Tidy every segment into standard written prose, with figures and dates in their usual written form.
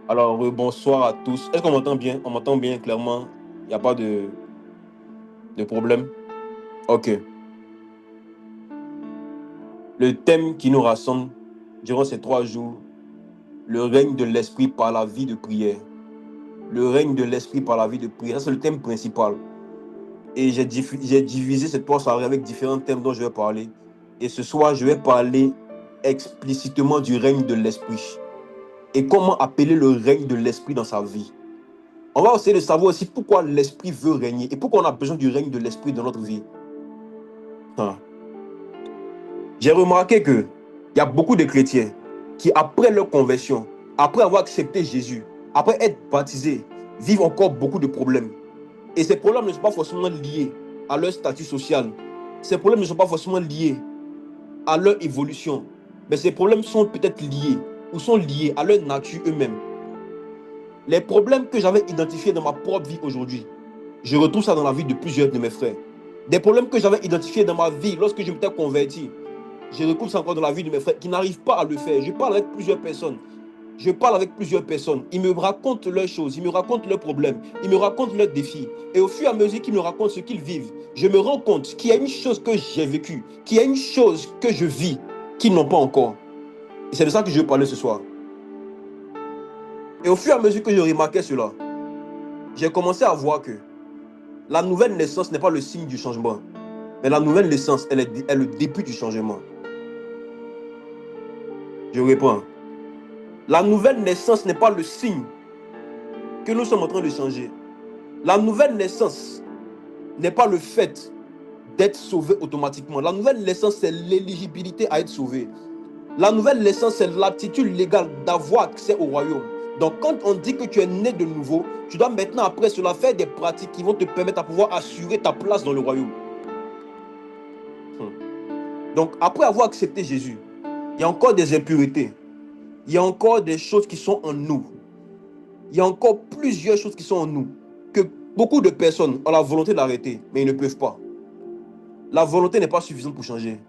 Alors, bonsoir à tous. Est-ce qu'on m'entend bien? On m'entend bien, clairement. Il n'y a pas de problème. OK. Le thème qui nous rassemble durant ces 3 jours, le règne de l'esprit par la vie de prière. Le règne de l'esprit par la vie de prière. Ça, c'est le thème principal. Et j'ai divisé cette soirée avec différents thèmes dont je vais parler. Et ce soir, je vais parler explicitement du règne de l'esprit. Et comment appeler le règne de l'esprit dans sa vie. On va essayer de savoir aussi pourquoi l'esprit veut régner et pourquoi on a besoin du règne de l'esprit dans notre vie. Hein. J'ai remarqué qu'il y a beaucoup de chrétiens qui, après leur conversion, après avoir accepté Jésus, après être baptisés, vivent encore beaucoup de problèmes. Et ces problèmes ne sont pas forcément liés à leur statut social. Ces problèmes ne sont pas forcément liés à leur évolution. Mais ces problèmes sont peut-être liés ou sont liés à leur nature eux-mêmes. Les problèmes que j'avais identifiés dans ma propre vie aujourd'hui, je retrouve ça dans la vie de plusieurs de mes frères. Des problèmes que j'avais identifiés dans ma vie lorsque je m'étais converti, je retrouve ça encore dans la vie de mes frères qui n'arrivent pas à le faire. Je parle avec plusieurs personnes. Ils me racontent leurs choses, ils me racontent leurs problèmes, ils me racontent leurs défis. Et au fur et à mesure qu'ils me racontent ce qu'ils vivent, je me rends compte qu'il y a une chose que j'ai vécue, qu'il y a une chose que je vis qu'ils n'ont pas encore. Et c'est de ça que je veux parler ce soir. Et au fur et à mesure que je remarquais cela, j'ai commencé à voir que la nouvelle naissance n'est pas le signe du changement, mais la nouvelle naissance, elle est le début du changement. Je reprends. La nouvelle naissance n'est pas le signe que nous sommes en train de changer. La nouvelle naissance n'est pas le fait d'être sauvé automatiquement. La nouvelle naissance, c'est l'éligibilité à être sauvé. La nouvelle naissance, c'est l'aptitude légale d'avoir accès au royaume. Donc, quand on dit que tu es né de nouveau, tu dois maintenant, après cela, faire des pratiques qui vont te permettre à pouvoir assurer ta place dans le royaume. Donc, après avoir accepté Jésus, il y a encore des impuretés. Il y a encore des choses qui sont en nous. Il y a encore plusieurs choses qui sont en nous que beaucoup de personnes ont la volonté d'arrêter, mais ils ne peuvent pas. La volonté n'est pas suffisante pour changer.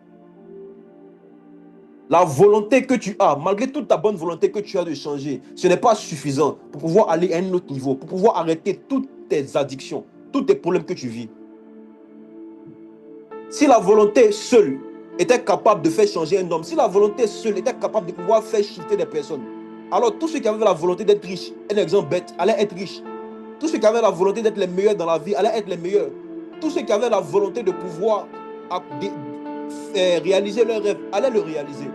La volonté que tu as, malgré toute ta bonne volonté que tu as de changer, ce n'est pas suffisant pour pouvoir aller à un autre niveau, pour pouvoir arrêter toutes tes addictions, tous tes problèmes que tu vis. Si la volonté seule était capable de faire changer un homme, si la volonté seule était capable de pouvoir faire shifter des personnes, alors tous ceux qui avaient la volonté d'être riches, un exemple bête, allaient être riches. Tous ceux qui avaient la volonté d'être les meilleurs dans la vie allaient être les meilleurs. Tous ceux qui avaient la volonté de pouvoir réaliser leurs rêves allaient le réaliser.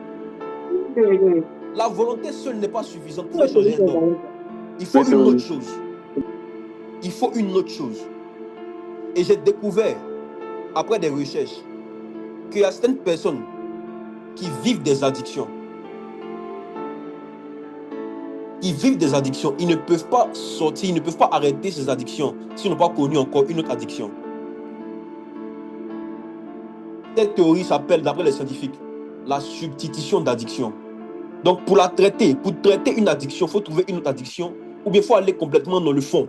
La volonté seule n'est pas suffisante pour faire changer un homme. Il faut une autre chose. Il faut une autre chose. Et j'ai découvert, après des recherches, qu'il y a certaines personnes qui vivent des addictions. Ils vivent des addictions. Ils ne peuvent pas sortir, ils ne peuvent pas arrêter ces addictions s'ils n'ont pas connu encore une autre addiction. Cette théorie s'appelle, d'après les scientifiques, la substitution d'addiction. Donc, pour traiter une addiction, il faut trouver une autre addiction ou bien il faut aller complètement dans le fond.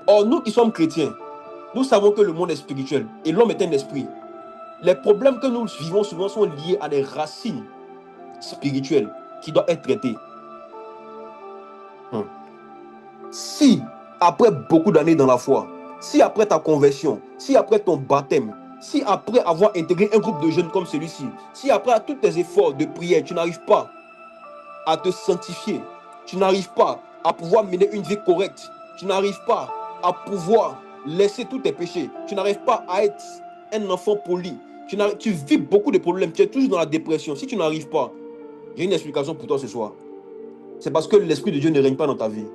Or, nous qui sommes chrétiens, nous savons que le monde est spirituel et l'homme est un esprit. Les problèmes que nous vivons souvent sont liés à des racines spirituelles qui doivent être traitées. Si, après beaucoup d'années dans la foi, si après ta conversion, si après ton baptême, si après avoir intégré un groupe de jeunes comme celui-ci, si après tous tes efforts de prière, tu n'arrives pas à te sanctifier, tu n'arrives pas à pouvoir mener une vie correcte, tu n'arrives pas à pouvoir laisser tous tes péchés, tu n'arrives pas à être un enfant poli, tu vis beaucoup de problèmes, tu es toujours dans la dépression. Si tu n'arrives pas, j'ai une explication pour toi ce soir. C'est parce que l'Esprit de Dieu ne règne pas dans ta vie.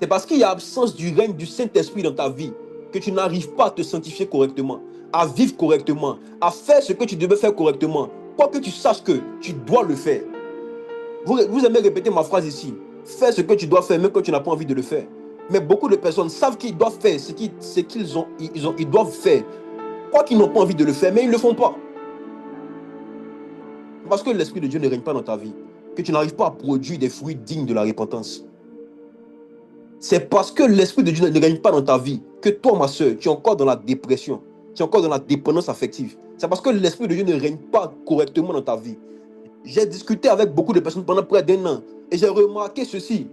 C'est parce qu'il y a absence du règne du Saint-Esprit dans ta vie que tu n'arrives pas à te sanctifier correctement, à vivre correctement, à faire ce que tu devais faire correctement. Quoique tu saches que tu dois le faire. Vous aimez répéter ma phrase ici. Fais ce que tu dois faire même quand tu n'as pas envie de le faire. Mais beaucoup de personnes savent qu'ils doivent faire ce qu'ils doivent faire. Quoi qu'ils n'ont pas envie de le faire, mais ils ne le font pas. Parce que l'Esprit de Dieu ne règne pas dans ta vie, que tu n'arrives pas à produire des fruits dignes de la repentance. C'est parce que l'Esprit de Dieu ne règne pas dans ta vie que toi, ma soeur, tu es encore dans la dépression, tu es encore dans la dépendance affective. C'est parce que l'Esprit de Dieu ne règne pas correctement dans ta vie. J'ai discuté avec beaucoup de personnes pendant près d'1 an et j'ai remarqué ceci.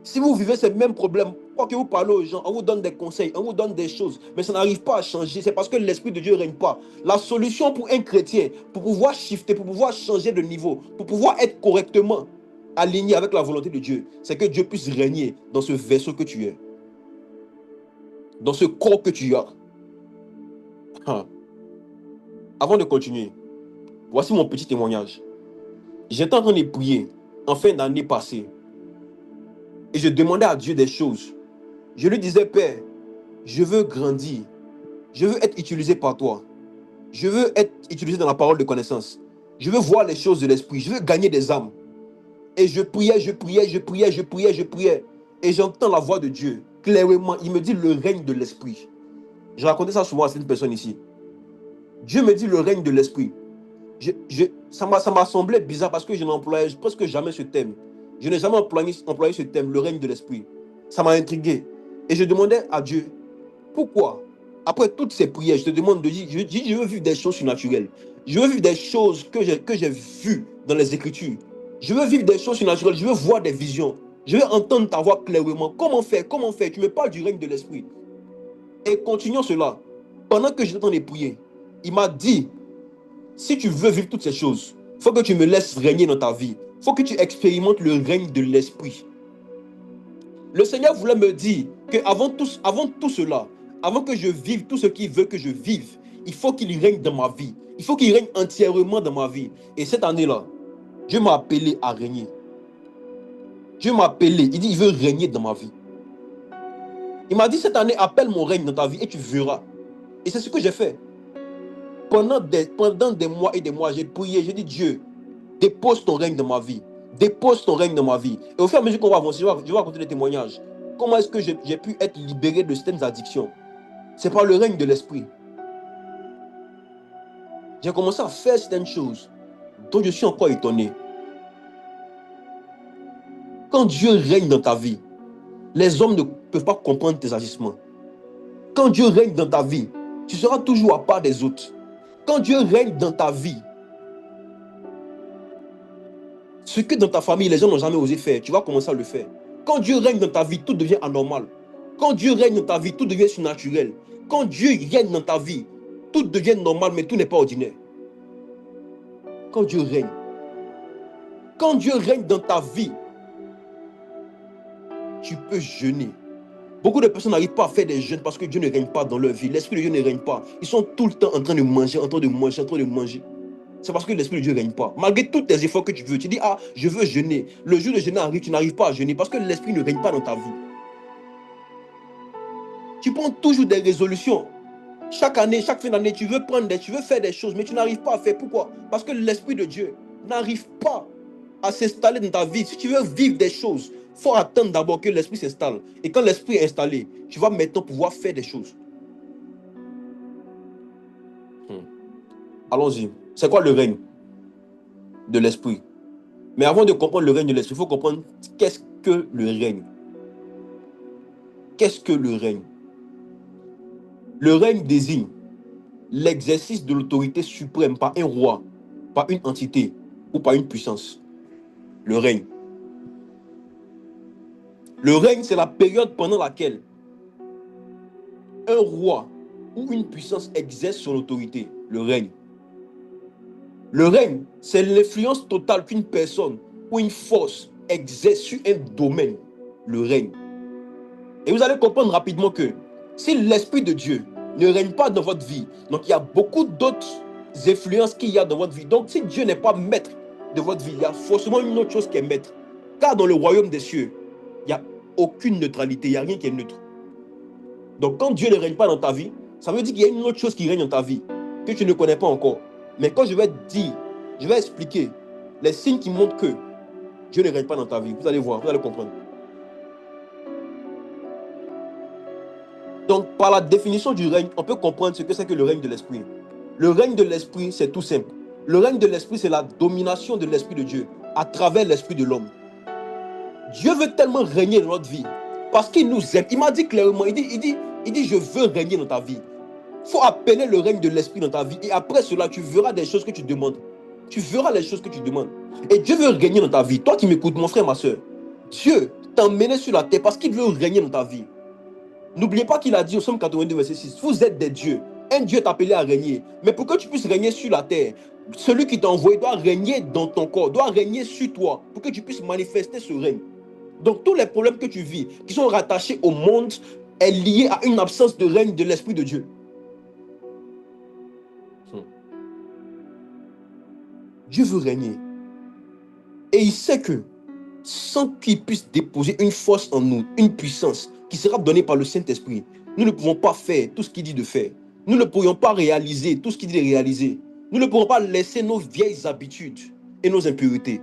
Si vous vivez ces mêmes problèmes, quoi que vous parlez aux gens, on vous donne des conseils, on vous donne des choses, mais ça n'arrive pas à changer. C'est parce que l'Esprit de Dieu ne règne pas. La solution pour un chrétien, pour pouvoir shifter, pour pouvoir changer de niveau, pour pouvoir être correctement aligné avec la volonté de Dieu, c'est que Dieu puisse régner dans ce vaisseau que tu es, dans ce corps que tu as. Ah. Avant de continuer, voici mon petit témoignage. J'étais en train de prier en fin d'année passée et je demandais à Dieu des choses. Je lui disais, Père, je veux grandir. Je veux être utilisé par toi. Je veux être utilisé dans la parole de connaissance. Je veux voir les choses de l'esprit. Je veux gagner des âmes. Et je priais, je priais, je priais, je priais, je priais. Et j'entends la voix de Dieu clairement. Il me dit le règne de l'esprit. Je racontais ça souvent à cette personne ici. Dieu me dit le règne de l'esprit. Ça m'a semblé bizarre parce que je n'employais presque jamais ce thème. Je n'ai jamais employé ce thème, le règne de l'esprit. Ça m'a intrigué. Et je demandais à Dieu, pourquoi, après toutes ces prières, je te demande de dire, je veux vivre des choses surnaturelles. Je veux vivre des choses que j'ai vues dans les Écritures. Je veux vivre des choses surnaturelles. Je veux voir des visions. Je veux entendre ta voix clairement. Comment faire? Comment faire? Tu me parles du règne de l'esprit. Et continuons cela. Pendant que j'étais en train de prier, il m'a dit, si tu veux vivre toutes ces choses, il faut que tu me laisses régner dans ta vie. Il faut que tu expérimentes le règne de l'esprit. Le Seigneur voulait me dire qu'avant tout cela, avant que je vive tout ce qu'il veut que je vive, il faut qu'il règne dans ma vie. Il faut qu'il règne entièrement dans ma vie. Et cette année-là, Dieu m'a appelé à régner. Dieu m'a appelé. Il dit, il veut régner dans ma vie. Il m'a dit, cette année, appelle mon règne dans ta vie et tu verras. Et c'est ce que j'ai fait. Pendant des mois et des mois, j'ai prié, j'ai dit, Dieu, dépose ton règne dans ma vie. Dépose ton règne dans ma vie. Et au fur et à mesure qu'on va avancer, je vais raconter des témoignages. Comment est-ce que j'ai pu être libéré de certaines addictions? C'est par le règne de l'esprit. J'ai commencé à faire certaines choses dont je suis encore étonné. Quand Dieu règne dans ta vie, les hommes ne peuvent pas comprendre tes agissements. Quand Dieu règne dans ta vie, tu seras toujours à part des autres. Quand Dieu règne dans ta vie, ce que dans ta famille, les gens n'ont jamais osé faire, tu vas commencer à le faire. Quand Dieu règne dans ta vie, tout devient anormal. Quand Dieu règne dans ta vie, tout devient surnaturel. Quand Dieu règne dans ta vie, tout devient normal, mais tout n'est pas ordinaire. Quand Dieu règne. Quand Dieu règne dans ta vie, tu peux jeûner. Beaucoup de personnes n'arrivent pas à faire des jeûnes parce que Dieu ne règne pas dans leur vie. L'Esprit de Dieu ne règne pas. Ils sont tout le temps en train de manger, en train de manger, en train de manger. C'est parce que l'Esprit de Dieu ne règne pas. Malgré tous tes efforts que tu veux, tu dis, ah, je veux jeûner. Le jour de jeûner arrive, tu n'arrives pas à jeûner parce que l'Esprit ne règne pas dans ta vie. Tu prends toujours des résolutions. Chaque année, chaque fin d'année, tu veux faire des choses, mais tu n'arrives pas à faire. Pourquoi? Parce que l'Esprit de Dieu n'arrive pas à s'installer dans ta vie. Si tu veux vivre des choses, il faut attendre d'abord que l'Esprit s'installe. Et quand l'Esprit est installé, tu vas maintenant pouvoir faire des choses. Allons-y. C'est quoi le règne de l'Esprit? Mais avant de comprendre le règne de l'Esprit, il faut comprendre qu'est-ce que le règne. Qu'est-ce que le règne? Le règne désigne l'exercice de l'autorité suprême par un roi, par une entité ou par une puissance. Le règne. Le règne, c'est la période pendant laquelle un roi ou une puissance exerce son autorité. Le règne. Le règne, c'est l'influence totale qu'une personne ou une force exerce sur un domaine. Le règne. Et vous allez comprendre rapidement que si l'Esprit de Dieu ne règne pas dans votre vie, donc il y a beaucoup d'autres influences qu'il y a dans votre vie. Donc si Dieu n'est pas maître de votre vie, il y a forcément une autre chose qui est maître. Car dans le royaume des cieux, il n'y a aucune neutralité, il n'y a rien qui est neutre. Donc quand Dieu ne règne pas dans ta vie, ça veut dire qu'il y a une autre chose qui règne dans ta vie, que tu ne connais pas encore. Mais quand je vais dire, je vais expliquer les signes qui montrent que Dieu ne règne pas dans ta vie, vous allez voir, vous allez comprendre. Donc, par la définition du règne, on peut comprendre ce que c'est que le règne de l'esprit. Le règne de l'esprit, c'est tout simple. Le règne de l'esprit, c'est la domination de l'esprit de Dieu à travers l'esprit de l'homme. Dieu veut tellement régner dans notre vie parce qu'il nous aime. Il m'a dit clairement, il dit, je veux régner dans ta vie. Il faut appeler le règne de l'esprit dans ta vie et après cela, tu verras des choses que tu demandes. Tu verras les choses que tu demandes. Et Dieu veut régner dans ta vie. Toi qui m'écoutes, mon frère, ma soeur, Dieu t'a emmené sur la terre parce qu'il veut régner dans ta vie. N'oubliez pas qu'il a dit au Psaume 82, verset 6, vous êtes des dieux. Un Dieu t'a appelé à régner. Mais pour que tu puisses régner sur la terre, celui qui t'a envoyé doit régner dans ton corps, doit régner sur toi, pour que tu puisses manifester ce règne. Donc tous les problèmes que tu vis, qui sont rattachés au monde, est lié à une absence de règne de l'Esprit de Dieu. Dieu veut régner. Et il sait que sans qu'il puisse déposer une force en nous, une puissance qui sera donnée par le Saint-Esprit, nous ne pouvons pas faire tout ce qu'il dit de faire. Nous ne pourrions pas réaliser tout ce qu'il dit de réaliser. Nous ne pourrons pas laisser nos vieilles habitudes et nos impuretés.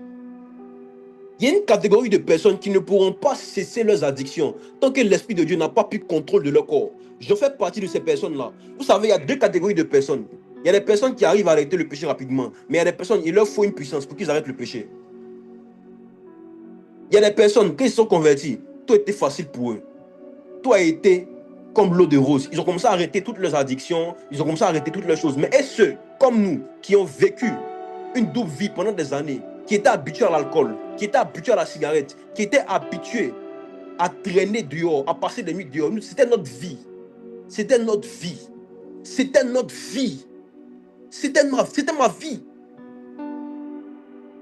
Il y a une catégorie de personnes qui ne pourront pas cesser leurs addictions tant que l'Esprit de Dieu n'a pas pris contrôle de leur corps. Je fais partie de ces personnes-là. Vous savez, il y a deux catégories de personnes. Il y a des personnes qui arrivent à arrêter le péché rapidement, mais il y a des personnes, il leur faut une puissance pour qu'ils arrêtent le péché. Il y a des personnes, quand ils sont convertis, tout a été facile pour eux. Tout a été comme l'eau de rose. Ils ont commencé à arrêter toutes leurs addictions, ils ont commencé à arrêter toutes leurs choses. Mais est-ce ceux, comme nous, qui ont vécu une double vie pendant des années, qui étaient habitués à l'alcool, qui étaient habitués à la cigarette, qui étaient habitués à traîner dehors, à passer des nuits dehors? C'était notre vie. C'était notre vie. C'était notre vie. C'était ma vie.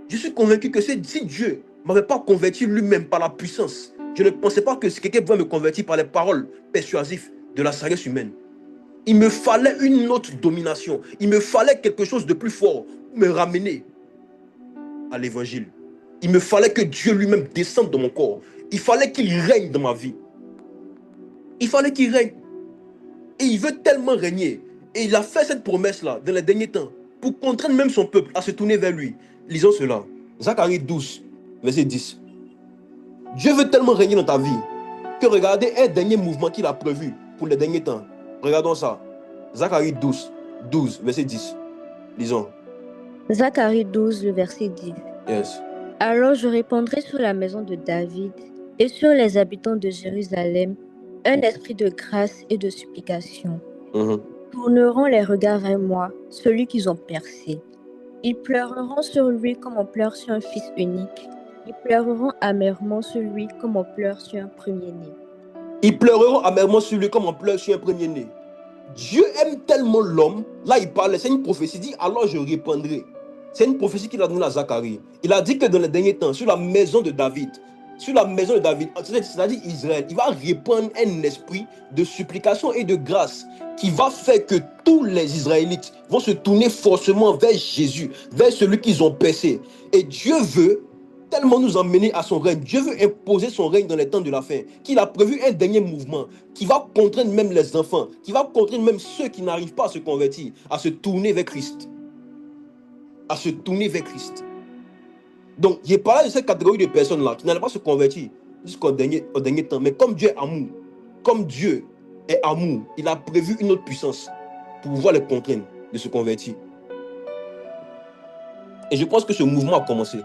Je suis convaincu que si Dieu ne m'avait pas converti lui-même par la puissance, je ne pensais pas que quelqu'un pouvait me convertir par les paroles persuasives de la sagesse humaine. Il me fallait une autre domination. Il me fallait quelque chose de plus fort pour me ramener à l'évangile. Il me fallait que Dieu lui-même descende dans mon corps. Il fallait qu'il règne dans ma vie. Il fallait qu'il règne. Et il veut tellement régner. Et il a fait cette promesse-là dans les derniers temps pour contraindre même son peuple à se tourner vers lui. Lisons cela. Zacharie 12, verset 10. Dieu veut tellement régner dans ta vie que regardez un dernier mouvement qu'il a prévu pour les derniers temps. Regardons ça. Zacharie 12, verset 10. Lisons. Zacharie 12, le verset 10. Yes. Alors je répandrai sur la maison de David et sur les habitants de Jérusalem un esprit de grâce et de supplication. Ils tourneront les regards vers moi, celui qu'ils ont percé. Ils pleureront sur lui comme on pleure sur un fils unique. Ils pleureront amèrement sur lui comme on pleure sur un premier-né. Ils pleureront amèrement sur lui comme on pleure sur un premier-né. Dieu aime tellement l'homme. Là, il parle, c'est une prophétie. Il dit, alors je répandrai. C'est une prophétie qu'il a donnée à Zacharie. Il a dit que dans les derniers temps, sur la maison de David, c'est-à-dire Israël, il va répandre un esprit de supplication et de grâce qui va faire que tous les Israélites vont se tourner forcément vers Jésus, vers celui qu'ils ont percé. Et Dieu veut tellement nous emmener à son règne. Dieu veut imposer son règne dans les temps de la fin, qu'il a prévu un dernier mouvement qui va contraindre même les enfants, qui va contraindre même ceux qui n'arrivent pas à se convertir, à se tourner vers Christ. À se tourner vers Christ. Donc, j'ai parlé de cette catégorie de personnes-là qui n'allaient pas se convertir jusqu'au dernier temps. Mais comme Dieu est amour, comme Dieu est amour, il a prévu une autre puissance pour pouvoir les contraindre de se convertir. Et je pense que ce mouvement a commencé.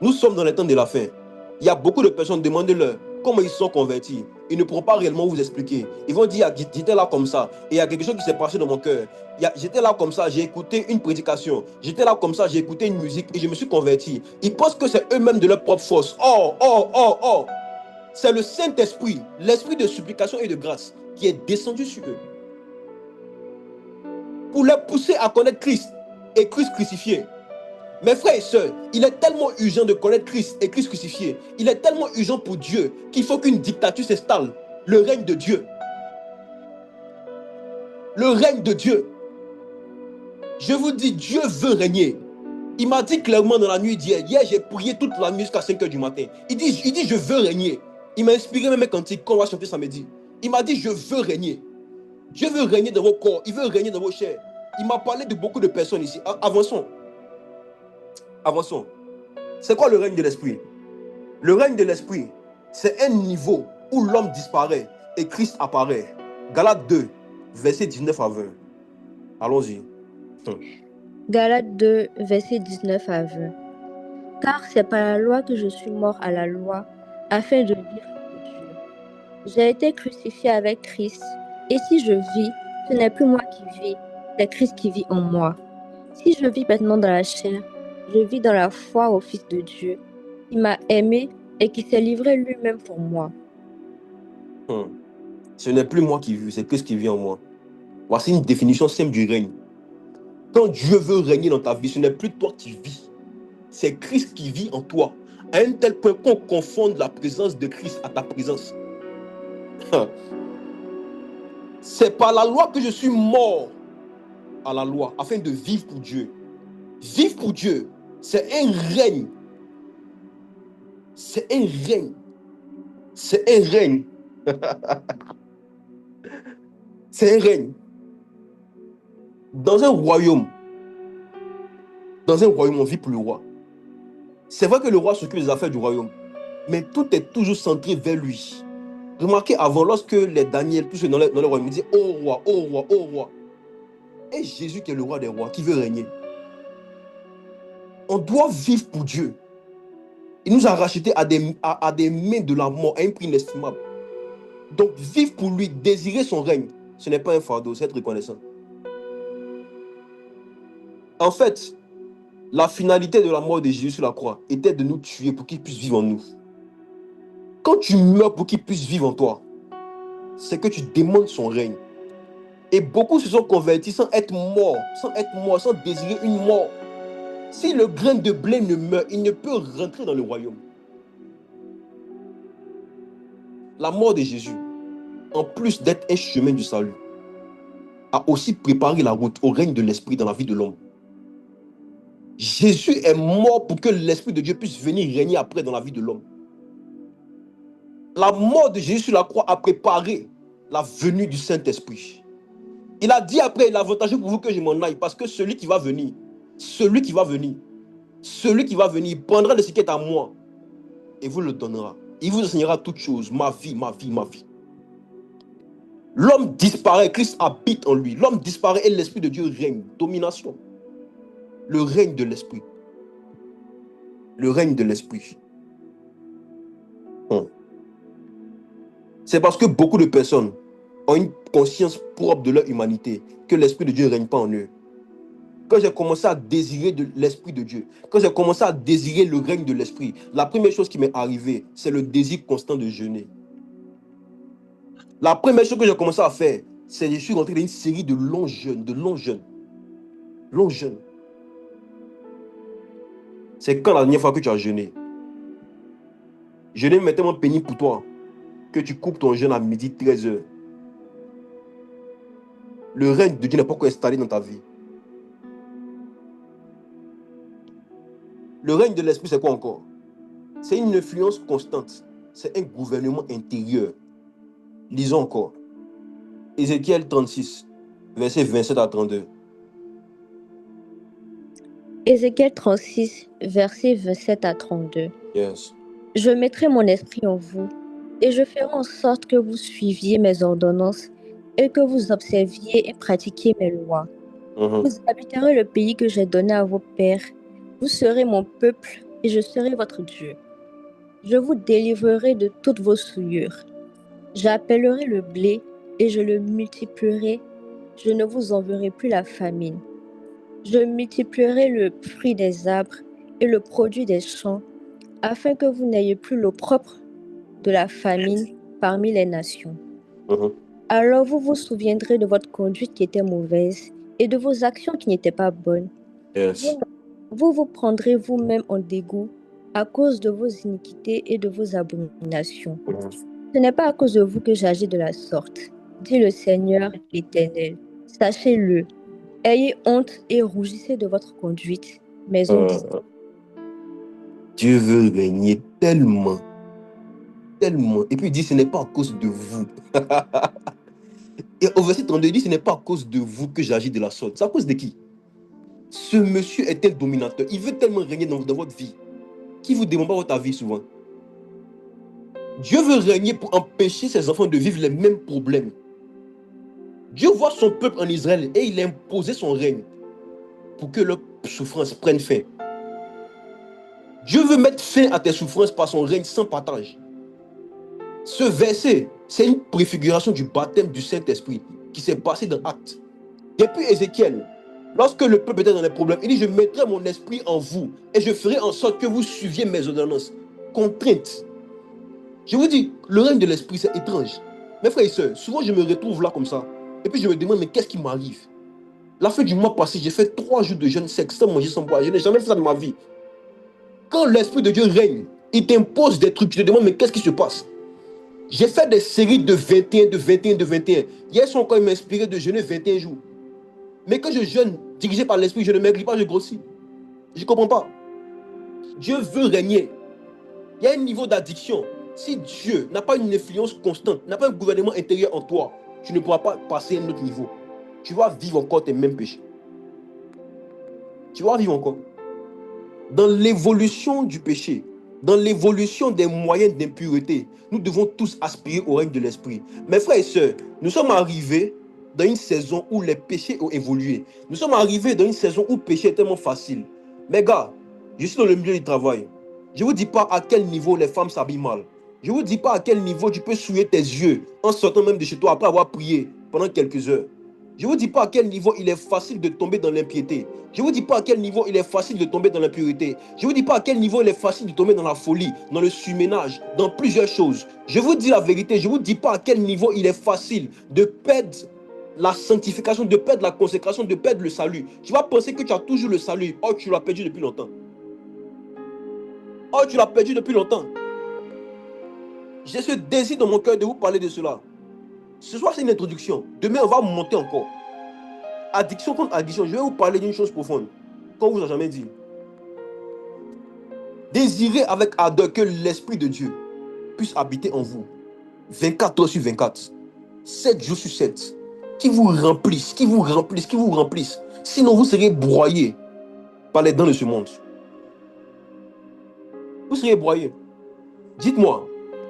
Nous sommes dans les temps de la fin. Il y a beaucoup de personnes, demandez-leur comment ils se sont convertis. Ils ne pourront pas réellement vous expliquer. Ils vont dire, j'étais là comme ça. Et il y a quelque chose qui s'est passé dans mon cœur. J'étais là comme ça, j'ai écouté une prédication. J'étais là comme ça, j'ai écouté une musique et je me suis converti. Ils pensent que c'est eux-mêmes de leur propre force. Oh. C'est le Saint-Esprit, l'esprit de supplication et de grâce qui est descendu sur eux. Pour les pousser à connaître Christ et Christ crucifié. Mes frères et sœurs, il est tellement urgent de connaître Christ et Christ crucifié. Il est tellement urgent pour Dieu qu'il faut qu'une dictature s'installe. Le règne de Dieu. Le règne de Dieu. Je vous dis, Dieu veut régner. Il m'a dit clairement dans la nuit d'hier. Hier, j'ai prié toute la nuit jusqu'à 5 h du matin. Il dit, je veux régner. Il m'a inspiré même un cantique qu'on va chanter samedi. Il m'a dit, je veux régner. Dieu veut régner dans vos corps. Il veut régner dans vos chairs. Il m'a parlé de beaucoup de personnes ici. Avançons. C'est quoi le règne de l'esprit? Le règne de l'esprit, c'est un niveau où l'homme disparaît et Christ apparaît. Galates 2, versets 19 à 20. Allons-y. Galates 2, versets 19 à 20. Car c'est par la loi que je suis mort à la loi, afin de vivre pour Dieu. J'ai été crucifié avec Christ, et si je vis, ce n'est plus moi qui vis, c'est Christ qui vit en moi. Si je vis maintenant dans la chair, Je vis dans la foi au Fils de Dieu, qui m'a aimé et qui s'est livré lui-même pour moi. Ce n'est plus moi qui vis, c'est Christ qui vit en moi. Voici une définition simple du règne. Quand Dieu veut régner dans ta vie, ce n'est plus toi qui vis, c'est Christ qui vit en toi. À un tel point qu'on confonde la présence de Christ à ta présence. C'est par la loi que je suis mort à la loi, afin de vivre pour Dieu. Vivre pour Dieu, c'est un règne. C'est un règne. C'est un règne. C'est un règne. Dans un royaume, on vit pour le roi. C'est vrai que le roi s'occupe des affaires du royaume, mais tout est toujours centré vers lui. Remarquez avant, lorsque les Daniel, tous ceux dans le royaume, ils disaient « Oh roi, oh roi, oh roi ». Et Jésus qui est le roi des rois, qui veut régner. On doit vivre pour Dieu. Il nous a rachetés à des mains de la mort, à un prix inestimable. Donc vivre pour lui, désirer son règne, ce n'est pas un fardeau, c'est être reconnaissant. En fait, la finalité de la mort de Jésus sur la croix était de nous tuer pour qu'il puisse vivre en nous. Quand tu meurs pour qu'il puisse vivre en toi, c'est que tu demandes son règne. Et beaucoup se sont convertis sans être morts, sans désirer une mort. Si le grain de blé ne meurt, il ne peut rentrer dans le royaume. La mort de Jésus, en plus d'être un chemin du salut, a aussi préparé la route au règne de l'Esprit dans la vie de l'homme. Jésus est mort pour que l'Esprit de Dieu puisse venir régner après dans la vie de l'homme. La mort de Jésus sur la croix a préparé la venue du Saint-Esprit. Il a dit après, il est avantageux pour vous que je m'en aille, parce que celui qui va venir, il prendra de ce qui est à moi et vous le donnera. Il vous enseignera toutes choses, ma vie. L'homme disparaît, Christ habite en lui. L'homme disparaît et l'Esprit de Dieu règne. Domination. Le règne de l'Esprit. Le règne de l'Esprit. C'est parce que beaucoup de personnes ont une conscience propre de leur humanité que l'Esprit de Dieu ne règne pas en eux. Quand j'ai commencé à désirer de l'Esprit de Dieu, quand j'ai commencé à désirer le règne de l'Esprit, la première chose qui m'est arrivée, c'est le désir constant de jeûner. La première chose que j'ai commencé à faire, c'est que je suis rentré dans une série de longs jeûnes, Longs jeûnes. C'est quand la dernière fois que tu as jeûné? Jeûner est tellement pénible pour toi que tu coupes ton jeûne à midi 13h. Le règne de Dieu n'est pas encore installé dans ta vie. Le règne de l'Esprit, c'est quoi encore? C'est une influence constante. C'est un gouvernement intérieur. Lisons encore. Ézéchiel 36, versets 27 à 32. Ézéchiel 36, versets 27 à 32. Yes. Je mettrai mon esprit en vous, et je ferai en sorte que vous suiviez mes ordonnances, et que vous observiez et pratiquiez mes lois. Vous habiterez le pays que j'ai donné à vos pères. Vous serez mon peuple, et je serai votre Dieu. Je vous délivrerai de toutes vos souillures. J'appellerai le blé, et je le multiplierai. Je ne vous enverrai plus la famine. Je multiplierai le fruit des arbres et le produit des champs, afin que vous n'ayez plus l'opprobre de la famine parmi les nations. Alors vous vous souviendrez de votre conduite qui était mauvaise et de vos actions qui n'étaient pas bonnes. Yes. Vous vous prendrez vous-même en dégoût à cause de vos iniquités et de vos abominations. Ce n'est pas à cause de vous que j'agis de la sorte, dit le Seigneur l'Éternel. Sachez-le, ayez honte et rougissez de votre conduite, maison d'Israël. Dieu veut régner tellement. Et puis il dit, ce n'est pas à cause de vous. Et au verset 32, il dit, ce n'est pas à cause de vous que j'agis de la sorte. C'est à cause de qui? Ce monsieur est un dominateur. Il veut tellement régner dans votre vie qu'il ne vous demande pas votre avis souvent. Dieu veut régner pour empêcher ses enfants de vivre les mêmes problèmes. Dieu voit son peuple en Israël et il a imposé son règne pour que leurs souffrances prennent fin. Dieu veut mettre fin à tes souffrances par son règne sans partage. Ce verset, c'est une préfiguration du baptême du Saint-Esprit qui s'est passé dans Actes. Depuis Ézéchiel, Lorsque le peuple était dans les problèmes, il dit, je mettrai mon esprit en vous et je ferai en sorte que vous suiviez mes ordonnances. Contrainte. Je vous dis, le règne de l'esprit, c'est étrange. Mes frères et sœurs, souvent je me retrouve là comme ça. Et puis je me demande, mais qu'est-ce qui m'arrive? La fin du mois passé, j'ai fait 3 jours de jeûne sec, sans manger, sans boire. Je n'ai jamais fait ça de ma vie. Quand l'Esprit de Dieu règne, il t'impose des trucs. Tu te demandes, mais qu'est-ce qui se passe? J'ai fait des séries de 21, de 21, de 21. Hier soir encore, il m'a inspiré de jeûner 21 jours. Mais quand je jeûne, dirigé par l'Esprit, je ne maigris pas, je grossis. Je ne comprends pas. Dieu veut régner. Il y a un niveau d'addiction. Si Dieu n'a pas une influence constante, n'a pas un gouvernement intérieur en toi, tu ne pourras pas passer à un autre niveau. Tu vas vivre encore tes mêmes péchés. Tu vas vivre encore. Dans l'évolution du péché, dans l'évolution des moyens d'impureté, nous devons tous aspirer au règne de l'esprit. Mes frères et sœurs, nous sommes arrivés dans une saison où les péchés ont évolué. Nous sommes arrivés dans une saison où le péché est tellement facile. Mais gars, je suis dans le milieu du travail. Je ne vous dis pas à quel niveau les femmes s'habillent mal. Je ne vous dis pas à quel niveau tu peux souiller tes yeux en sortant même de chez toi après avoir prié pendant quelques heures. Je ne vous dis pas à quel niveau il est facile de tomber dans l'impiété. Je ne vous dis pas à quel niveau il est facile de tomber dans l'impureté. Je ne vous dis pas à quel niveau il est facile de tomber dans la folie, dans le surménage, dans plusieurs choses. Je vous dis la vérité, je ne vous dis pas à quel niveau il est facile de perdre la sanctification, de perdre la consécration, de perdre le salut. Tu vas penser que tu as toujours le salut. Oh, tu l'as perdu depuis longtemps. Oh, tu l'as perdu depuis longtemps. J'ai ce désir dans mon cœur de vous parler de cela. Ce soir, c'est une introduction. Demain, on va monter encore. Addiction contre addiction. Je vais vous parler d'une chose profonde, qu'on ne vous a jamais dit. Désirez avec ardeur que l'Esprit de Dieu puisse habiter en vous. 24 heures sur 24. 7 jours sur 7. Qui vous remplisse, qui vous remplisse, qui vous remplisse. Sinon, vous serez broyés par les dents de ce monde. Vous serez broyés. Dites-moi,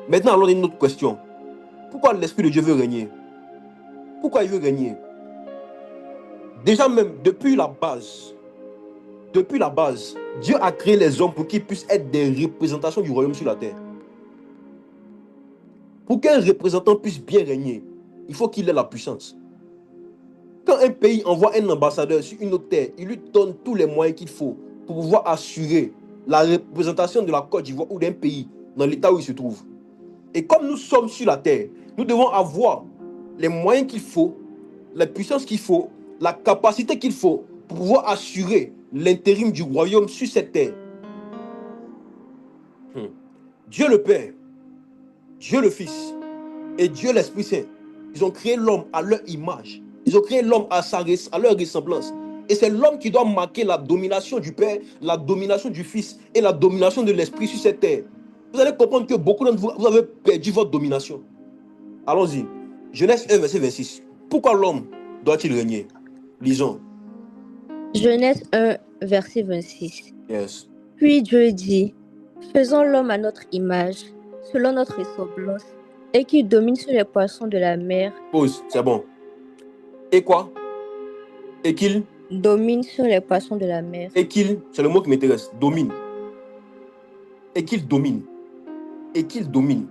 maintenant, allons à une autre question. Pourquoi l'Esprit de Dieu veut régner? Pourquoi il veut régner? Déjà même, depuis la base, Dieu a créé les hommes pour qu'ils puissent être des représentations du royaume sur la terre. Pour qu'un représentant puisse bien régner, il faut qu'il ait la puissance. Quand un pays envoie un ambassadeur sur une autre terre, il lui donne tous les moyens qu'il faut pour pouvoir assurer la représentation de la Côte d'Ivoire ou d'un pays dans l'état où il se trouve. Et comme nous sommes sur la terre, nous devons avoir les moyens qu'il faut, la puissance qu'il faut, la capacité qu'il faut pour pouvoir assurer l'intérim du royaume sur cette terre. Dieu le Père, Dieu le Fils et Dieu l'Esprit Saint, ils ont créé l'homme à leur image. Ils ont créé l'homme à leur ressemblance. Et c'est l'homme qui doit marquer la domination du Père, la domination du Fils et la domination de l'Esprit sur cette terre. Vous allez comprendre que beaucoup d'entre vous, vous avez perdu votre domination. Allons-y. Genèse 1, verset 26. Pourquoi l'homme doit-il régner? Lisons. Genèse 1, verset 26. Yes. Puis Dieu dit, faisons l'homme à notre image, selon notre ressemblance, et qu'il domine sur les poissons de la mer. Pause, c'est bon. Et quoi? Et qu'il domine sur les poissons de la mer. Et qu'il, c'est le mot qui m'intéresse, domine. Et qu'il domine. Et qu'il domine.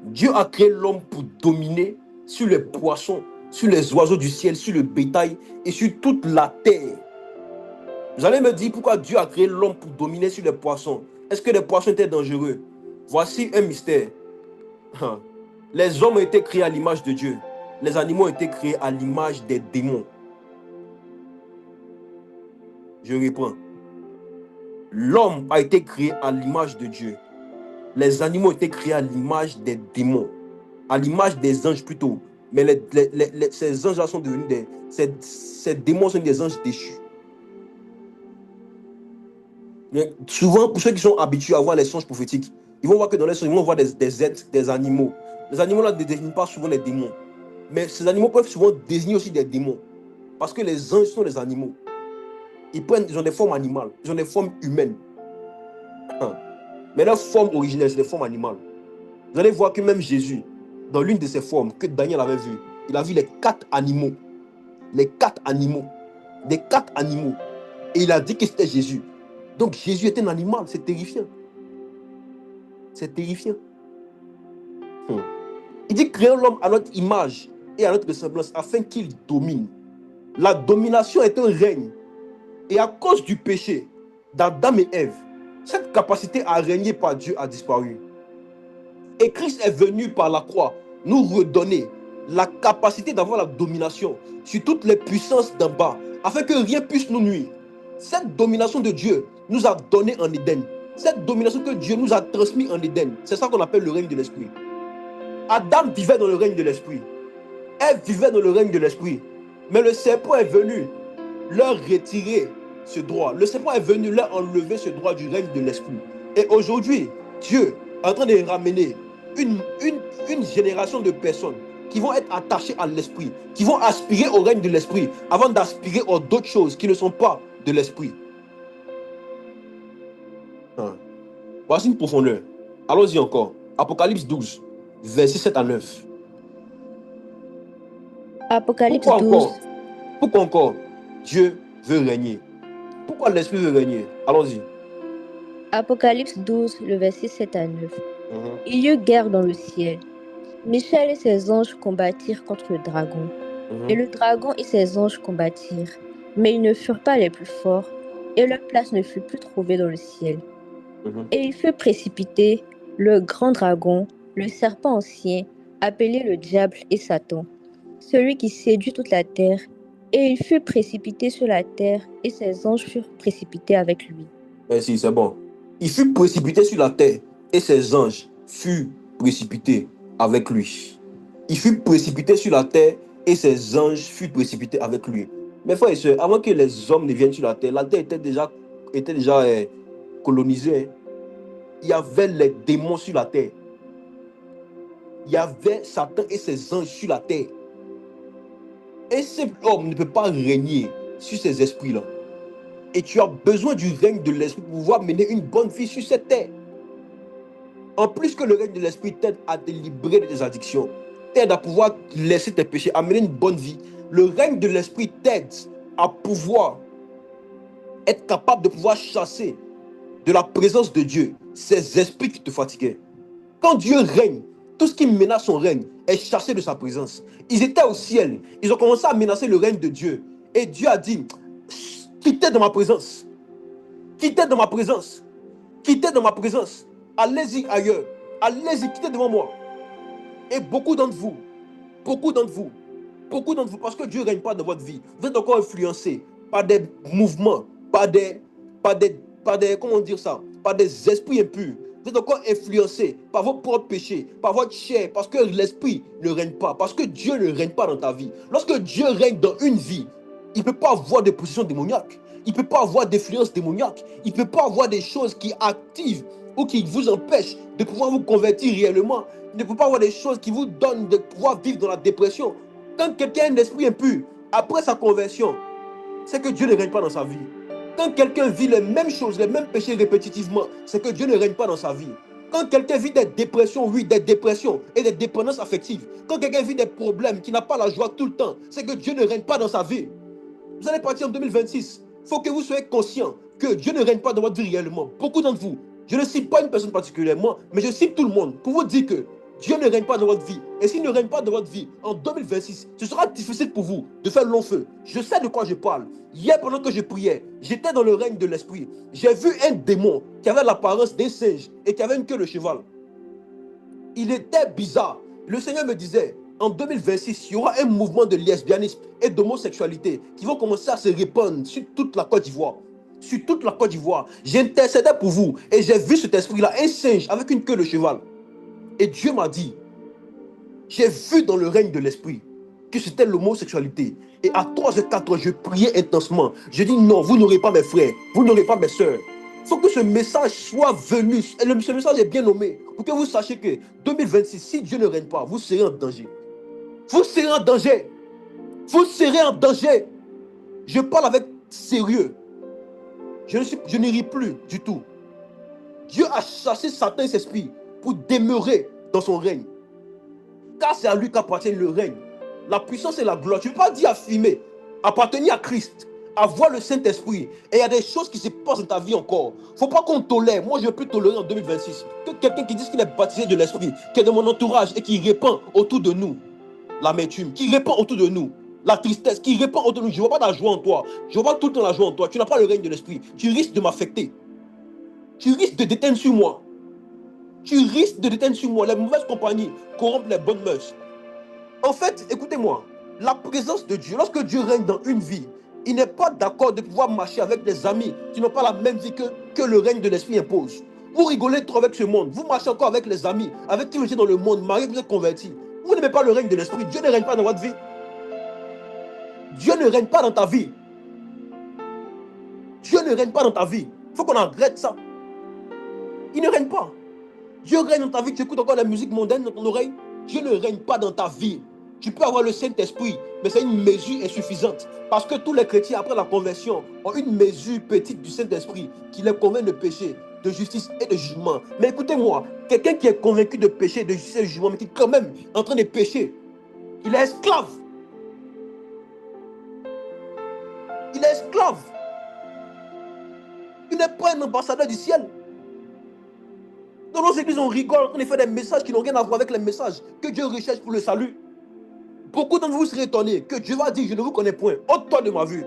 Dieu a créé l'homme pour dominer sur les poissons, sur les oiseaux du ciel, sur le bétail et sur toute la terre. Vous allez me dire pourquoi Dieu a créé l'homme pour dominer sur les poissons. Est-ce que les poissons étaient dangereux? Voici un mystère. Les hommes ont été créés à l'image de Dieu. Les animaux ont été créés à l'image des démons. Je reprends. L'homme a été créé à l'image de Dieu. Les animaux ont été créés à l'image des démons. À l'image des anges plutôt. Mais ces anges-là sont devenus ces démons sont des anges déchus. Mais souvent, pour ceux qui sont habitués à voir les songes prophétiques, ils vont voir que dans les songes, ils vont voir des êtres, des animaux. Les animaux-là ne désignent pas souvent les démons. Mais ces animaux peuvent souvent désigner aussi des démons. Parce que les anges sont des animaux. Ils ont des formes animales, ils ont des formes humaines. Mais leur forme originelle, c'est des formes animales. Vous allez voir que même Jésus, dans l'une de ses formes que Daniel avait vues, il a vu les 4 animaux. Les 4 animaux. Les 4 animaux. Et il a dit que c'était Jésus. Donc Jésus est un animal, c'est terrifiant. C'est terrifiant. Il dit créons l'homme à notre image et à notre ressemblance afin qu'il domine. La domination est un règne. Et à cause du péché d'Adam et Ève, cette capacité à régner par Dieu a disparu. Et Christ est venu par la croix nous redonner la capacité d'avoir la domination sur toutes les puissances d'en bas, afin que rien puisse nous nuire. Cette domination de Dieu nous a donné en Éden. Cette domination que Dieu nous a transmise en Éden, c'est ça qu'on appelle le règne de l'esprit. Adam vivait dans le règne de l'esprit. Ève vivait dans le règne de l'esprit. Mais le serpent est venu leur retirer ce droit. Le serpent est venu leur enlever ce droit du règne de l'esprit. Et aujourd'hui, Dieu est en train de ramener une génération de personnes qui vont être attachées à l'esprit, qui vont aspirer au règne de l'esprit avant d'aspirer à d'autres choses qui ne sont pas de l'esprit. Voici une profondeur. Allons-y encore. Apocalypse 12, versets 7 à 9. Apocalypse Pourquoi 12. encore? Pourquoi encore Dieu veut régner? Pourquoi l'esprit veut régner? Allons-y. Apocalypse 12, le verset 7 à 9. Il y eut guerre dans le ciel. Michel et ses anges combattirent contre le dragon. Et le dragon et ses anges combattirent. Mais ils ne furent pas les plus forts, et leur place ne fut plus trouvée dans le ciel. Et il fut précipité, le grand dragon, le serpent ancien, appelé le diable et Satan, celui qui séduit toute la terre, et il fut précipité sur la terre, et ses anges furent précipités avec lui. Merci, c'est bon. Il fut précipité sur la terre, et ses anges furent précipités avec lui. Il fut précipité sur la terre, et ses anges furent précipités avec lui. Mes frères et sœurs, avant que les hommes ne viennent sur la terre était déjà colonisée. Il y avait les démons sur la terre. Il y avait Satan et ses anges sur la terre. Un simple homme ne peut pas régner sur ces esprits-là. Et tu as besoin du règne de l'esprit pour pouvoir mener une bonne vie sur cette terre. En plus que le règne de l'esprit t'aide à te libérer de tes addictions, t'aide à pouvoir laisser tes péchés, à mener une bonne vie, le règne de l'esprit t'aide à pouvoir être capable de pouvoir chasser de la présence de Dieu ces esprits qui te fatiguaient. Quand Dieu règne, tout ce qui menace son règne est chassé de sa présence. Ils étaient au ciel, ils ont commencé à menacer le règne de Dieu. Et Dieu a dit, quittez de ma présence. Quittez de ma présence. Quittez de ma présence. Allez-y ailleurs. Allez-y, quittez devant moi. Et beaucoup d'entre vous, parce que Dieu ne règne pas dans votre vie, vous êtes encore influencés par des mouvements, par des, comment dire ça, par des esprits impurs. Vous êtes encore influencés par vos propres péchés, par votre chair, parce que l'esprit ne règne pas, parce que Dieu ne règne pas dans ta vie. Lorsque Dieu règne dans une vie, il ne peut pas avoir des positions démoniaques, il ne peut pas avoir d'influence démoniaque, il ne peut pas avoir des choses qui activent ou qui vous empêchent de pouvoir vous convertir réellement. Il ne peut pas avoir des choses qui vous donnent de pouvoir vivre dans la dépression. Quand quelqu'un a un esprit impur, après sa conversion, c'est que Dieu ne règne pas dans sa vie. Quand quelqu'un vit les mêmes choses, les mêmes péchés répétitivement, c'est que Dieu ne règne pas dans sa vie. Quand quelqu'un vit des dépressions, oui, des dépressions et des dépendances affectives, quand quelqu'un vit des problèmes, qui n'a pas la joie tout le temps, c'est que Dieu ne règne pas dans sa vie. Vous allez partir en 2026. Il faut que vous soyez conscient que Dieu ne règne pas dans votre vie réellement. Beaucoup d'entre vous, je ne cite pas une personne particulièrement, mais je cite tout le monde pour vous dire que Dieu ne règne pas dans votre vie. Et s'il ne règne pas dans votre vie en 2026, ce sera difficile pour vous de faire long feu. Je sais de quoi je parle. Hier, pendant que je priais, j'étais dans le règne de l'esprit. J'ai vu un démon qui avait l'apparence d'un singe et qui avait une queue de cheval. Il était bizarre. Le Seigneur me disait, en 2026, il y aura un mouvement de lesbianisme et d'homosexualité qui vont commencer à se répandre sur toute la Côte d'Ivoire. Sur toute la Côte d'Ivoire. J'intercédais pour vous et j'ai vu cet esprit-là, un singe avec une queue de cheval. Et Dieu m'a dit, j'ai vu dans le règne de l'esprit que c'était l'homosexualité. Et à 3 et 4 je priais intensement. Je dis non, vous n'aurez pas mes frères, vous n'aurez pas mes soeurs. Il faut que ce message soit venu. Et ce message est bien nommé. Pour que vous sachiez que 2026, si Dieu ne règne pas, vous serez en danger. Vous serez en danger. Vous serez en danger. Je parle avec sérieux. Je ne ris plus du tout. Dieu a chassé Satan et ses esprits pour demeurer dans son règne. Car c'est à lui qu'appartient le règne, la puissance et la gloire. Tu ne peux pas dire affirmer, appartenir à Christ, avoir le Saint-Esprit. Et il y a des choses qui se passent dans ta vie encore. Il ne faut pas qu'on tolère. Moi, je ne veux plus tolérer en 2026 que quelqu'un qui dit qu'il est baptisé de l'Esprit, qui est de mon entourage et qui répand autour de nous l'amertume, qui répand autour de nous la tristesse, qui répand autour de nous. Je ne vois pas la joie en toi. Je ne vois pas tout le temps la joie en toi. Tu n'as pas le règne de l'esprit. Tu risques de m'affecter. Tu risques de déteindre sur moi. Tu risques de déteindre sur moi. Les mauvaises compagnies corrompent les bonnes mœurs. En fait, écoutez-moi, la présence de Dieu, lorsque Dieu règne dans une vie, il n'est pas d'accord de pouvoir marcher avec des amis qui n'ont pas la même vie que le règne de l'esprit impose. Vous rigolez trop avec ce monde. Vous marchez encore avec les amis, avec qui vous êtes dans le monde, mariés, vous êtes convertis. Vous n'aimez pas le règne de l'esprit. Dieu ne règne pas dans votre vie. Dieu ne règne pas dans ta vie. Dieu ne règne pas dans ta vie. Il faut qu'on arrête ça. Il ne règne pas. Dieu règne dans ta vie. Tu écoutes encore la musique mondaine dans ton oreille. Dieu ne règne pas dans ta vie. Tu peux avoir le Saint-Esprit, mais c'est une mesure insuffisante. Parce que tous les chrétiens, après la conversion, ont une mesure petite du Saint-Esprit qui les convainc de péché, de justice et de jugement. Mais écoutez-moi, quelqu'un qui est convaincu de péché, de justice et de jugement, mais qui est quand même en train de pécher, il est esclave. Il est esclave. Il n'est pas un ambassadeur du ciel. Dans nos églises, on rigole, on fait des messages qui n'ont rien à voir avec les messages que Dieu recherche pour le salut. Beaucoup d'entre vous seraient étonnés que Dieu va dire, je ne vous connais point, ôte-toi de ma vue.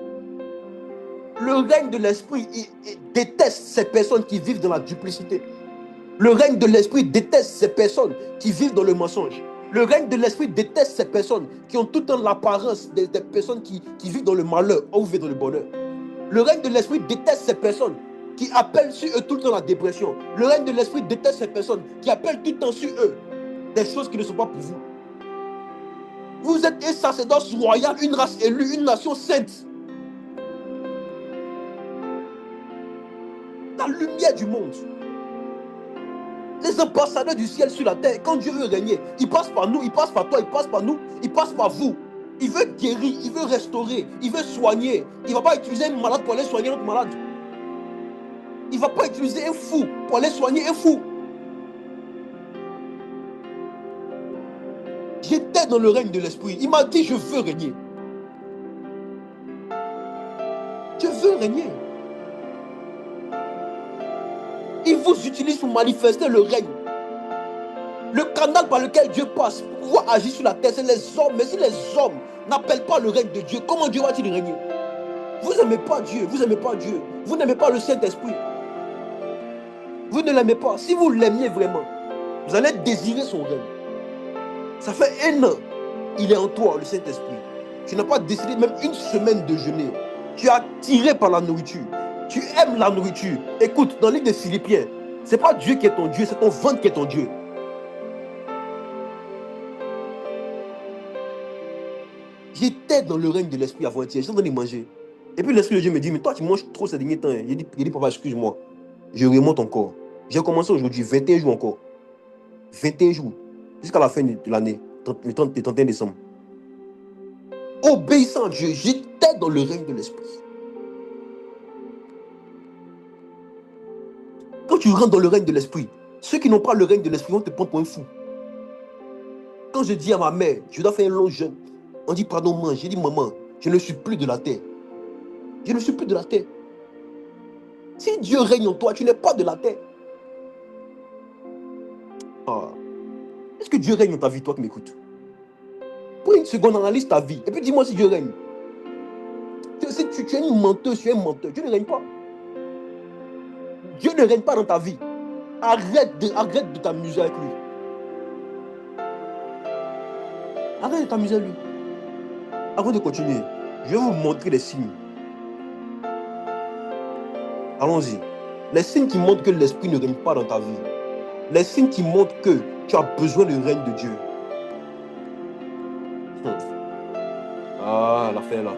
Le règne de l'esprit il déteste ces personnes qui vivent dans la duplicité. Le règne de l'esprit déteste ces personnes qui vivent dans le mensonge. Le règne de l'esprit déteste ces personnes qui ont tout le temps l'apparence des personnes qui vivent dans le malheur ou vivent dans le bonheur. Le règne de l'esprit déteste ces personnes qui appellent sur eux tout le temps la dépression. Le règne de l'esprit déteste ces personnes qui appellent tout le temps sur eux des choses qui ne sont pas pour vous. Vous êtes un sacerdoce royal, une race élue, une nation sainte. La lumière du monde. Les ambassadeurs du ciel sur la terre, quand Dieu veut régner, il passe par nous, il passe par toi, il passe par nous, il passe par vous. Il veut guérir, il veut restaurer, il veut soigner. Il ne va pas utiliser un malade pour aller soigner un autre malade. Il ne va pas utiliser un fou pour aller soigner un fou. J'étais dans le règne de l'esprit. Il m'a dit, je veux régner. Je veux régner. Il vous utilise pour manifester le règne. Le canal par lequel Dieu passe pour pouvoir agir sur la terre, c'est les hommes. Mais si les hommes n'appellent pas le règne de Dieu, comment Dieu va-t-il régner? Vous n'aimez pas Dieu, vous n'aimez pas Dieu. Vous n'aimez pas le Saint-Esprit. Vous ne l'aimez pas. Si vous l'aimiez vraiment, vous allez désirer son règne. Ça fait 1 an, il est en toi, le Saint-Esprit. Tu n'as pas décidé même une semaine de jeûner. Tu es attiré par la nourriture. Tu aimes la nourriture. Écoute, dans le livre de Philippiens, ce n'est pas Dieu qui est ton Dieu, c'est ton ventre qui est ton Dieu. J'étais dans le règne de l'esprit avant-hier, j'étais en train de manger. Et puis l'esprit de Dieu me dit, mais toi tu manges trop ces derniers temps. J'ai dit, papa, excuse-moi. Je remonte encore. J'ai commencé aujourd'hui, 21 jours encore. 21 jours. Jusqu'à la fin de l'année, le 31 décembre. Obéissant à Dieu, j'étais dans le règne de l'esprit. Quand tu rentres dans le règne de l'esprit, ceux qui n'ont pas le règne de l'esprit vont te prendre pour un fou. Quand je dis à ma mère, je dois faire un long jeûne, on dit pardon, maman. J'ai dit, maman, je ne suis plus de la terre. Je ne suis plus de la terre. Si Dieu règne en toi, tu n'es pas de la terre. Ah. Est-ce que Dieu règne dans ta vie, toi qui m'écoutes? Prends une seconde, analyse ta vie. Et puis dis-moi si Dieu règne. Si tu es une menteuse, tu es un menteur. Dieu ne règne pas. Dieu ne règne pas dans ta vie. Arrête de t'amuser avec lui. Arrête de t'amuser avec lui. Avant de continuer, je vais vous montrer les signes. Allons-y. Les signes qui montrent que l'esprit ne règne pas dans ta vie. Les signes qui montrent que tu as besoin du règne de Dieu. Ah, l'affaire là.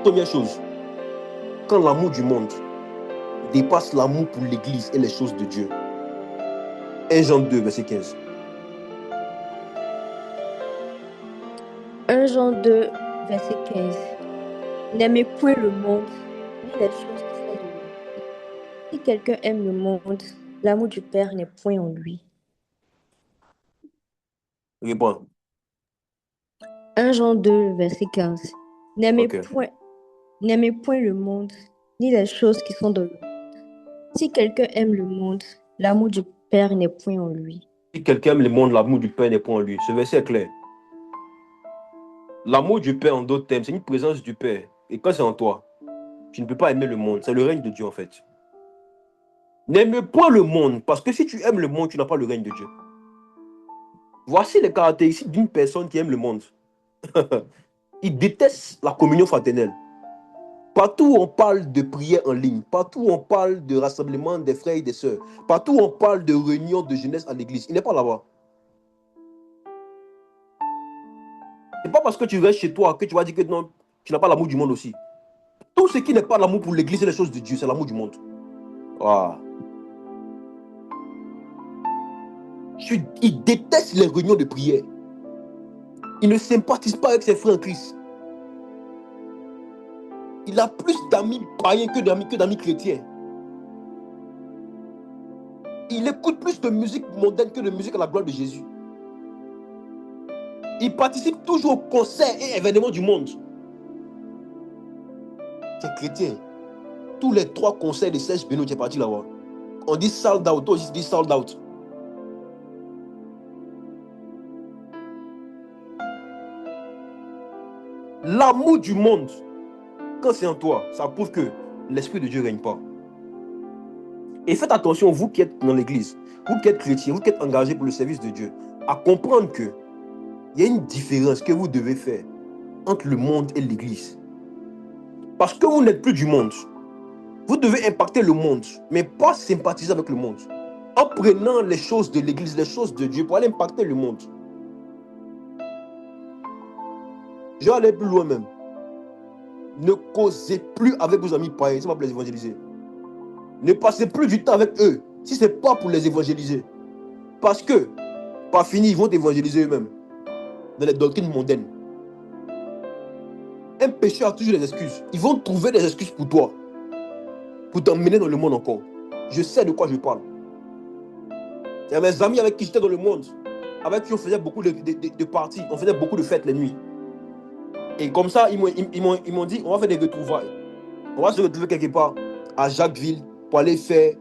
Première chose, quand l'amour du monde dépasse l'amour pour l'église et les choses de Dieu. 1 Jean 2, verset 15. 1 Jean 2, verset 15. N'aimez point le monde, ni les choses qui sont de lui. Si quelqu'un aime le monde, l'amour du Père n'est point en lui. Réponds. 1 Jean 2, verset 15. N'aimez point le monde, ni les choses qui sont dans le monde. Si quelqu'un aime le monde, l'amour du Père n'est point en lui. Si quelqu'un aime le monde, l'amour du Père n'est point en lui. Ce verset est clair. L'amour du Père, en d'autres termes, c'est une présence du Père. Et quand c'est en toi, tu ne peux pas aimer le monde. C'est le règne de Dieu, en fait. N'aime point le monde, parce que si tu aimes le monde, tu n'as pas le règne de Dieu. Voici les caractéristiques d'une personne qui aime le monde. Il déteste la communion fraternelle. Partout où on parle de prière en ligne, partout où on parle de rassemblement des frères et des sœurs, partout où on parle de réunion de jeunesse à l'église, il n'est pas là-bas. C'est pas parce que tu restes chez toi que tu vas dire que non, tu n'as pas l'amour du monde aussi. Tout ce qui n'est pas l'amour pour l'église et les choses de Dieu, c'est l'amour du monde. Ah. Il déteste les réunions de prière. Il ne sympathise pas avec ses frères en Christ. Il a plus d'amis païens que d'amis chrétiens. Il écoute plus de musique mondaine que de musique à la gloire de Jésus. Il participe toujours aux concerts et événements du monde. Tu es chrétien. Tous les 3 concerts de Serge Benoît, tu es parti là-bas. On dit sold out, toi aussi tu dis sold out. L'amour du monde, quand c'est en toi, ça prouve que l'Esprit de Dieu ne règne pas. Et faites attention, vous qui êtes dans l'église, vous qui êtes chrétiens, vous qui êtes engagés pour le service de Dieu, à comprendre qu'il y a une différence que vous devez faire entre le monde et l'église. Parce que vous n'êtes plus du monde. Vous devez impacter le monde, mais pas sympathiser avec le monde. En prenant les choses de l'église, les choses de Dieu pour aller impacter le monde. Je vais aller plus loin même. Ne causez plus avec vos amis païens, c'est pas pour les évangéliser. Ne passez plus du temps avec eux, si ce n'est pas pour les évangéliser. Parce que, pas fini, ils vont t'évangéliser eux-mêmes. Dans les doctrines mondaines. Un pécheur a toujours des excuses. Ils vont trouver des excuses pour toi. Pour t'emmener dans le monde encore. Je sais de quoi je parle. Il y a mes amis avec qui j'étais dans le monde. Avec qui on faisait beaucoup de parties. On faisait beaucoup de fêtes les nuits. Et comme ça, ils m'ont dit, on va faire des retrouvailles. On va se retrouver quelque part à Jacquesville pour aller faire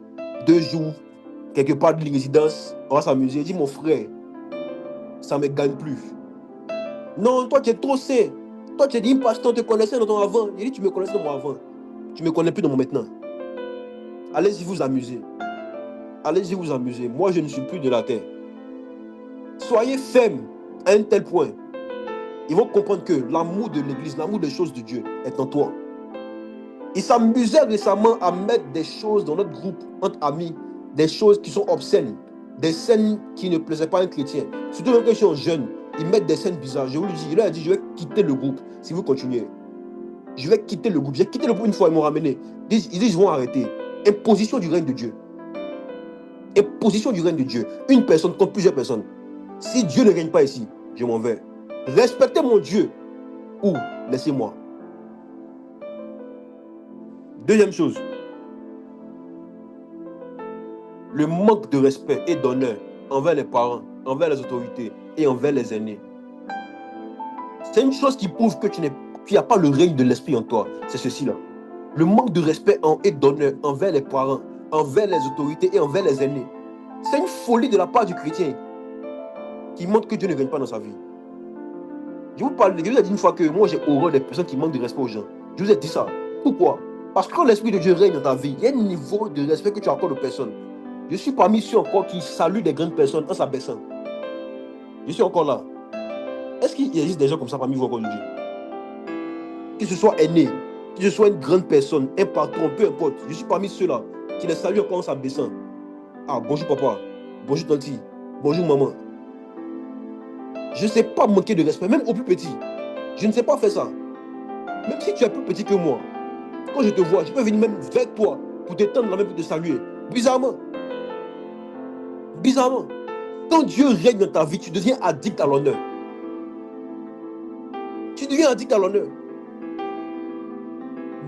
2 jours quelque part de résidence. On va s'amuser. J'ai dit, mon frère, ça ne me gagne plus. Non, toi, tu es trop sain. Toi, tu as dit, pasteur, on te connaissait dans ton avant. Il dit, tu me connaissais dans mon avant. Tu ne me connais plus dans mon maintenant. Allez-y vous amuser. Allez-y vous amuser. Moi, je ne suis plus de la terre. Soyez fermes à un tel point. Ils vont comprendre que l'amour de l'église, l'amour des choses de Dieu est en toi. Ils s'amusaient récemment à mettre des choses dans notre groupe, entre amis, des choses qui sont obscènes, des scènes qui ne plaisaient pas à un chrétien. Surtout quand ils sont jeunes, ils mettent des scènes bizarres. Je vous le dis, il leur a dit, je vais quitter le groupe si vous continuez. Je vais quitter le groupe. J'ai quitté le groupe une fois, ils m'ont ramené. Ils disent, ils vont arrêter. Imposition du règne de Dieu. Imposition du règne de Dieu. Une personne contre plusieurs personnes. Si Dieu ne règne pas ici, je m'en vais. Respectez mon Dieu ou laissez-moi. Deuxième chose, le manque de respect et d'honneur envers les parents, envers les autorités et envers les aînés. C'est une chose qui prouve que qu'il n'y a pas le règne de l'esprit en toi. C'est ceci-là. Le manque de respect et d'honneur envers les parents, envers les autorités et envers les aînés. C'est une folie de la part du chrétien qui montre que Dieu ne règne pas dans sa vie. Je vous ai dit une fois que moi j'ai horreur des personnes qui manquent de respect aux gens. Je vous ai dit ça. Pourquoi? Parce que quand l'Esprit de Dieu règne dans ta vie, il y a un niveau de respect que tu accordes aux personnes. Je suis parmi ceux encore qui saluent des grandes personnes en s'abaissant. Je suis encore là. Est-ce qu'il existe des gens comme ça parmi vous encore aujourd'hui? Que ce soit aîné, que ce soit une grande personne, un patron, peu importe. Je suis parmi ceux-là qui les saluent encore en s'abaissant. Ah, bonjour papa, bonjour tanti, bonjour maman. Je ne sais pas manquer de respect, même au plus petit. Je ne sais pas faire ça. Même si tu es plus petit que moi, quand je te vois, je peux venir même vers toi pour t'étendre la main pour te saluer. Bizarrement. Bizarrement. Quand Dieu règne dans ta vie, tu deviens addict à l'honneur. Tu deviens addict à l'honneur.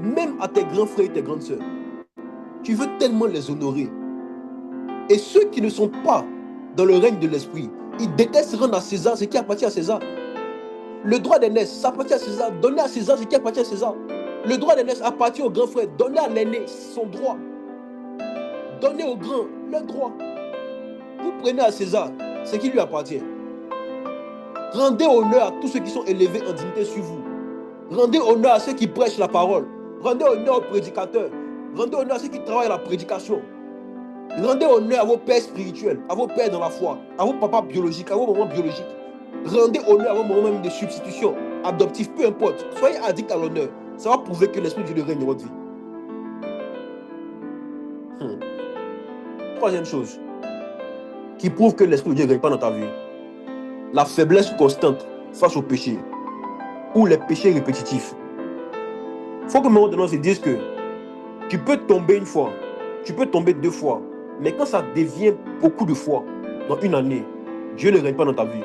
Même à tes grands frères et tes grandes sœurs. Tu veux tellement les honorer. Et ceux qui ne sont pas dans le règne de l'esprit, ils détestent rendre à César ce qui appartient à César. Le droit d'aînesse, ça appartient à César. Donnez à César ce qui appartient à César. Le droit d'aînesse appartient au grand frère. Donnez à l'aîné son droit. Donnez au grand le droit. Vous prenez à César ce qui lui appartient. Rendez honneur à tous ceux qui sont élevés en dignité sur vous. Rendez honneur à ceux qui prêchent la parole. Rendez honneur aux prédicateurs. Rendez honneur à ceux qui travaillent à la prédication. Rendez honneur à vos pères spirituels, à vos pères dans la foi, à vos papas biologiques, à vos mamans biologiques. Rendez honneur à vos moments même de substitution, adoptif, peu importe. Soyez addicts à l'honneur. Ça va prouver que l'Esprit de Dieu règne dans votre vie. Troisième chose qui prouve que l'Esprit de Dieu ne règne pas dans ta vie. La faiblesse constante face au péché ou les péchés répétitifs. Il faut que maintenant on se dise que tu peux tomber une fois, tu peux tomber 2 fois, mais quand ça devient beaucoup de fois dans une année, Dieu ne règne pas dans ta vie.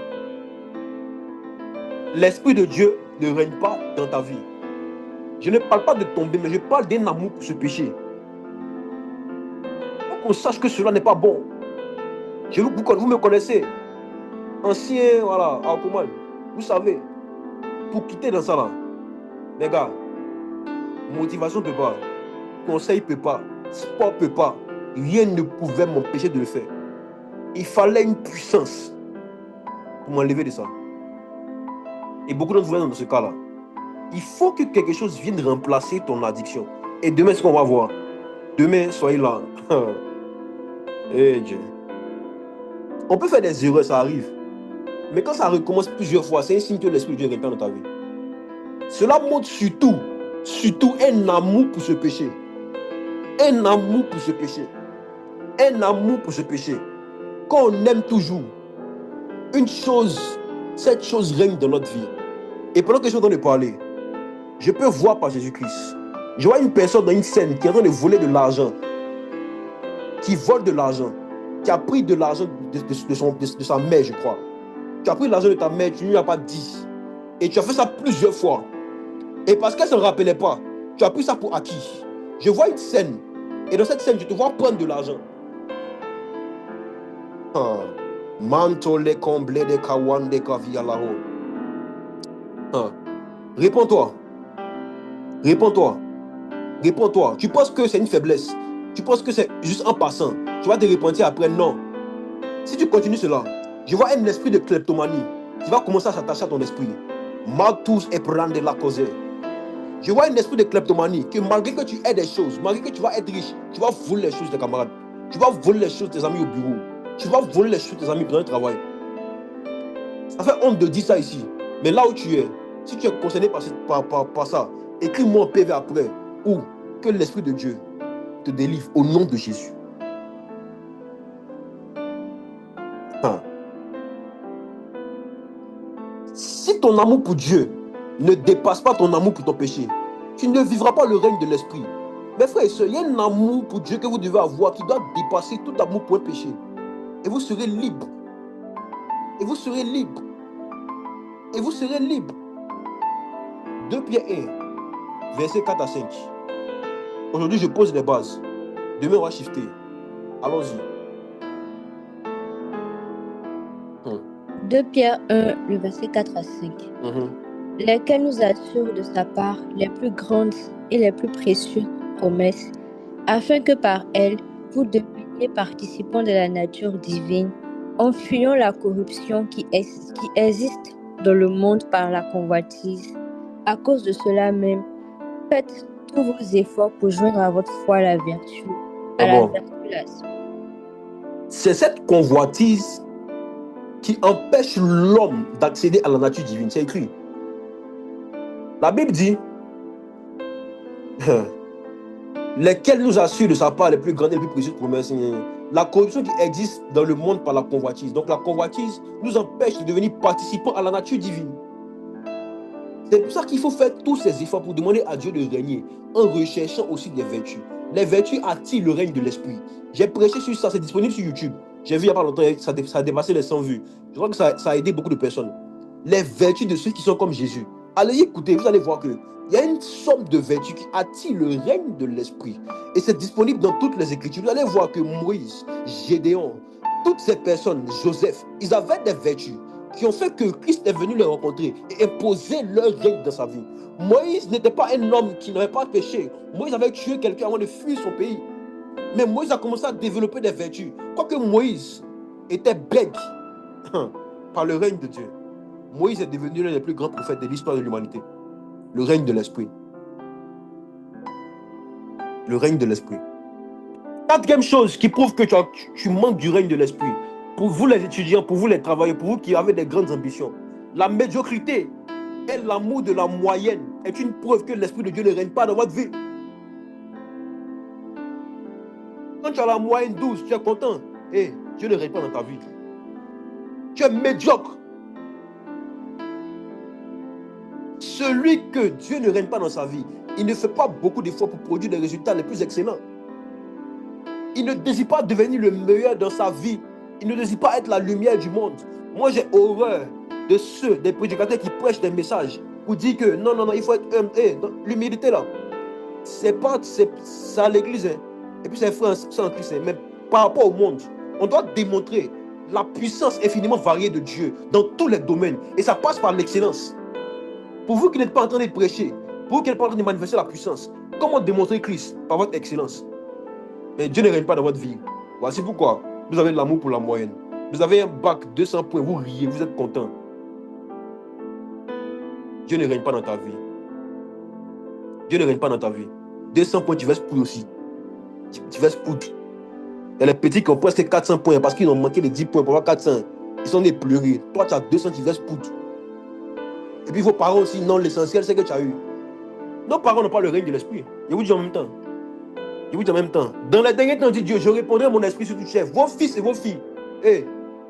L'Esprit de Dieu ne règne pas dans ta vie. Je ne parle pas de tomber, mais je parle d'un amour pour ce péché. Il faut qu'on sache que cela n'est pas bon. Vous me connaissez. Ancien, voilà, Alcoman. Vous savez, pour quitter dans ça là, les gars, motivation ne peut pas, conseil ne peut pas, sport ne peut pas, rien ne pouvait m'empêcher de le faire. Il fallait une puissance pour m'enlever de ça. Et beaucoup d'entre vous êtes dans ce cas-là. Il faut que quelque chose vienne remplacer ton addiction. Et demain, ce qu'on va voir. Demain, soyez là. Eh Dieu. On peut faire des erreurs, ça arrive. Mais quand ça recommence plusieurs fois, c'est un signe que l'Esprit de Dieu répand dans ta vie. Cela montre surtout un amour pour ce péché. Un amour pour ce péché. Un amour pour ce péché. Quand on aime toujours une chose, cette chose règne dans notre vie. Et pendant que je suis en train de parler, je peux voir par Jésus-Christ. Je vois une personne dans une scène qui est en train de voler de l'argent, qui vole de l'argent, qui a pris de l'argent de sa mère, je crois. Tu as pris l'argent de ta mère, tu ne lui as pas dit. Et tu as fait ça plusieurs fois. Et parce qu'elle ne se rappelait pas, tu as pris ça pour acquis. Je vois une scène. Et dans cette scène, je te vois prendre de l'argent. Manto le comble de kawan de kavialaho. Réponds-toi. Réponds-toi. Réponds-toi. Tu penses que c'est une faiblesse. Tu penses que c'est juste en passant. Tu vas te repentir après. Non. Si tu continues cela, je vois un esprit de kleptomanie qui va commencer à s'attacher à ton esprit. Maltus et prendre la cause. Je vois un esprit de kleptomanie que malgré que tu aies des choses, malgré que tu vas être riche, tu vas voler les choses de tes camarades. Tu vas voler les choses de tes amis au bureau. Tu vas voler les choses de tes amis dans le travail. Ça fait honte de dire ça ici. Mais là où tu es, si tu es concerné par ça, écris-moi un PV après. Ou que l'Esprit de Dieu te délivre au nom de Jésus. Si ton amour pour Dieu ne dépasse pas ton amour pour ton péché, tu ne vivras pas le règne de l'esprit. Mes frères et sœurs, il y a un amour pour Dieu que vous devez avoir qui doit dépasser tout amour pour un péché. Et vous serez libre. Et vous serez libre. Et vous serez libre. 2 Pierre 1, versets 4 à 5. Aujourd'hui, je pose les bases. Demain, on va shifter. Allons-y. 2 Pierre 1, le verset 4 à 5. Lesquels nous assurent de sa part les plus grandes et les plus précieuses promesses, afin que par elles, vous deveniez participants de la nature divine, en fuyant la corruption qui existe dans le monde par la convoitise. À cause de cela même, faites tous vos efforts pour joindre à votre foi la vertu, la vertu. C'est cette convoitise qui empêche l'homme d'accéder à la nature divine. C'est écrit. La Bible dit lesquels nous assurent de sa part les plus grandes et les plus précieuses promesses. La corruption qui existe dans le monde par la convoitise. Donc la convoitise nous empêche de devenir participants à la nature divine. C'est pour ça qu'il faut faire tous ces efforts pour demander à Dieu de régner en recherchant aussi des vertus. Les vertus attirent le règne de l'esprit. J'ai prêché sur ça, c'est disponible sur YouTube. J'ai vu il n'y a pas longtemps, ça a dépassé les 100 vues. Je crois que ça a aidé beaucoup de personnes. Les vertus de ceux qui sont comme Jésus. Allez écouter, vous allez voir qu'il y a une somme de vertus qui attire le règne de l'esprit. Et c'est disponible dans toutes les Écritures. Vous allez voir que Moïse, Gédéon, toutes ces personnes, Joseph, ils avaient des vertus qui ont fait que Christ est venu les rencontrer et imposer leur règne dans sa vie. Moïse n'était pas un homme qui n'avait pas péché. Moïse avait tué quelqu'un avant de fuir son pays. Mais Moïse a commencé à développer des vertus. Quoique Moïse était bègue par le règne de Dieu. Moïse est devenu l'un des plus grands prophètes de l'histoire de l'humanité. Le règne de l'esprit. Le règne de l'esprit. Quatrième chose qui prouve que tu manques du règne de l'esprit. Pour vous les étudiants, pour vous les travailleurs, pour vous qui avez des grandes ambitions. La médiocrité et l'amour de la moyenne est une preuve que l'esprit de Dieu ne règne pas dans votre vie. Quand tu as la moyenne 12, tu es content. Et Dieu ne règne pas dans ta vie. Tu es médiocre. Celui que Dieu ne règne pas dans sa vie, il ne fait pas beaucoup d'efforts pour produire des résultats les plus excellents. Il ne désire pas devenir le meilleur dans sa vie. Il ne désire pas être la lumière du monde. Moi, j'ai horreur de ceux, des prédicateurs qui prêchent des messages pour dire que non, il faut être l'humilité là. C'est à l'église. Hein. Et puis c'est frère en Christ. Mais par rapport au monde, on doit démontrer la puissance infiniment variée de Dieu dans tous les domaines. Et ça passe par l'excellence. Pour vous qui n'êtes pas en train de prêcher, pour vous qui n'êtes pas en train de manifester la puissance, comment démontrer Christ? Par votre excellence. Mais Dieu ne règne pas dans votre vie. Voici pourquoi vous avez de l'amour pour la moyenne. Vous avez un bac 200 points, vous riez, vous êtes content. Dieu ne règne pas dans ta vie. Dieu ne règne pas dans ta vie. 200 points, tu vas se poudre aussi. Tu vas se poudre. Il y a les petits qui ont presque 400 points parce qu'ils ont manqué les 10 points pour avoir 400. Ils sont nés pleurer. Toi, tu as 200, tu vas se poudre. Et puis vos parents aussi, non, l'essentiel, c'est que tu as eu. Nos parents n'ont pas le règne de l'esprit. Je vous dis en même temps. Je vous dis en même temps. Dans les derniers temps, dit Dieu, je répondrai à mon esprit sur tout chef. Vos fils et vos filles. Hey,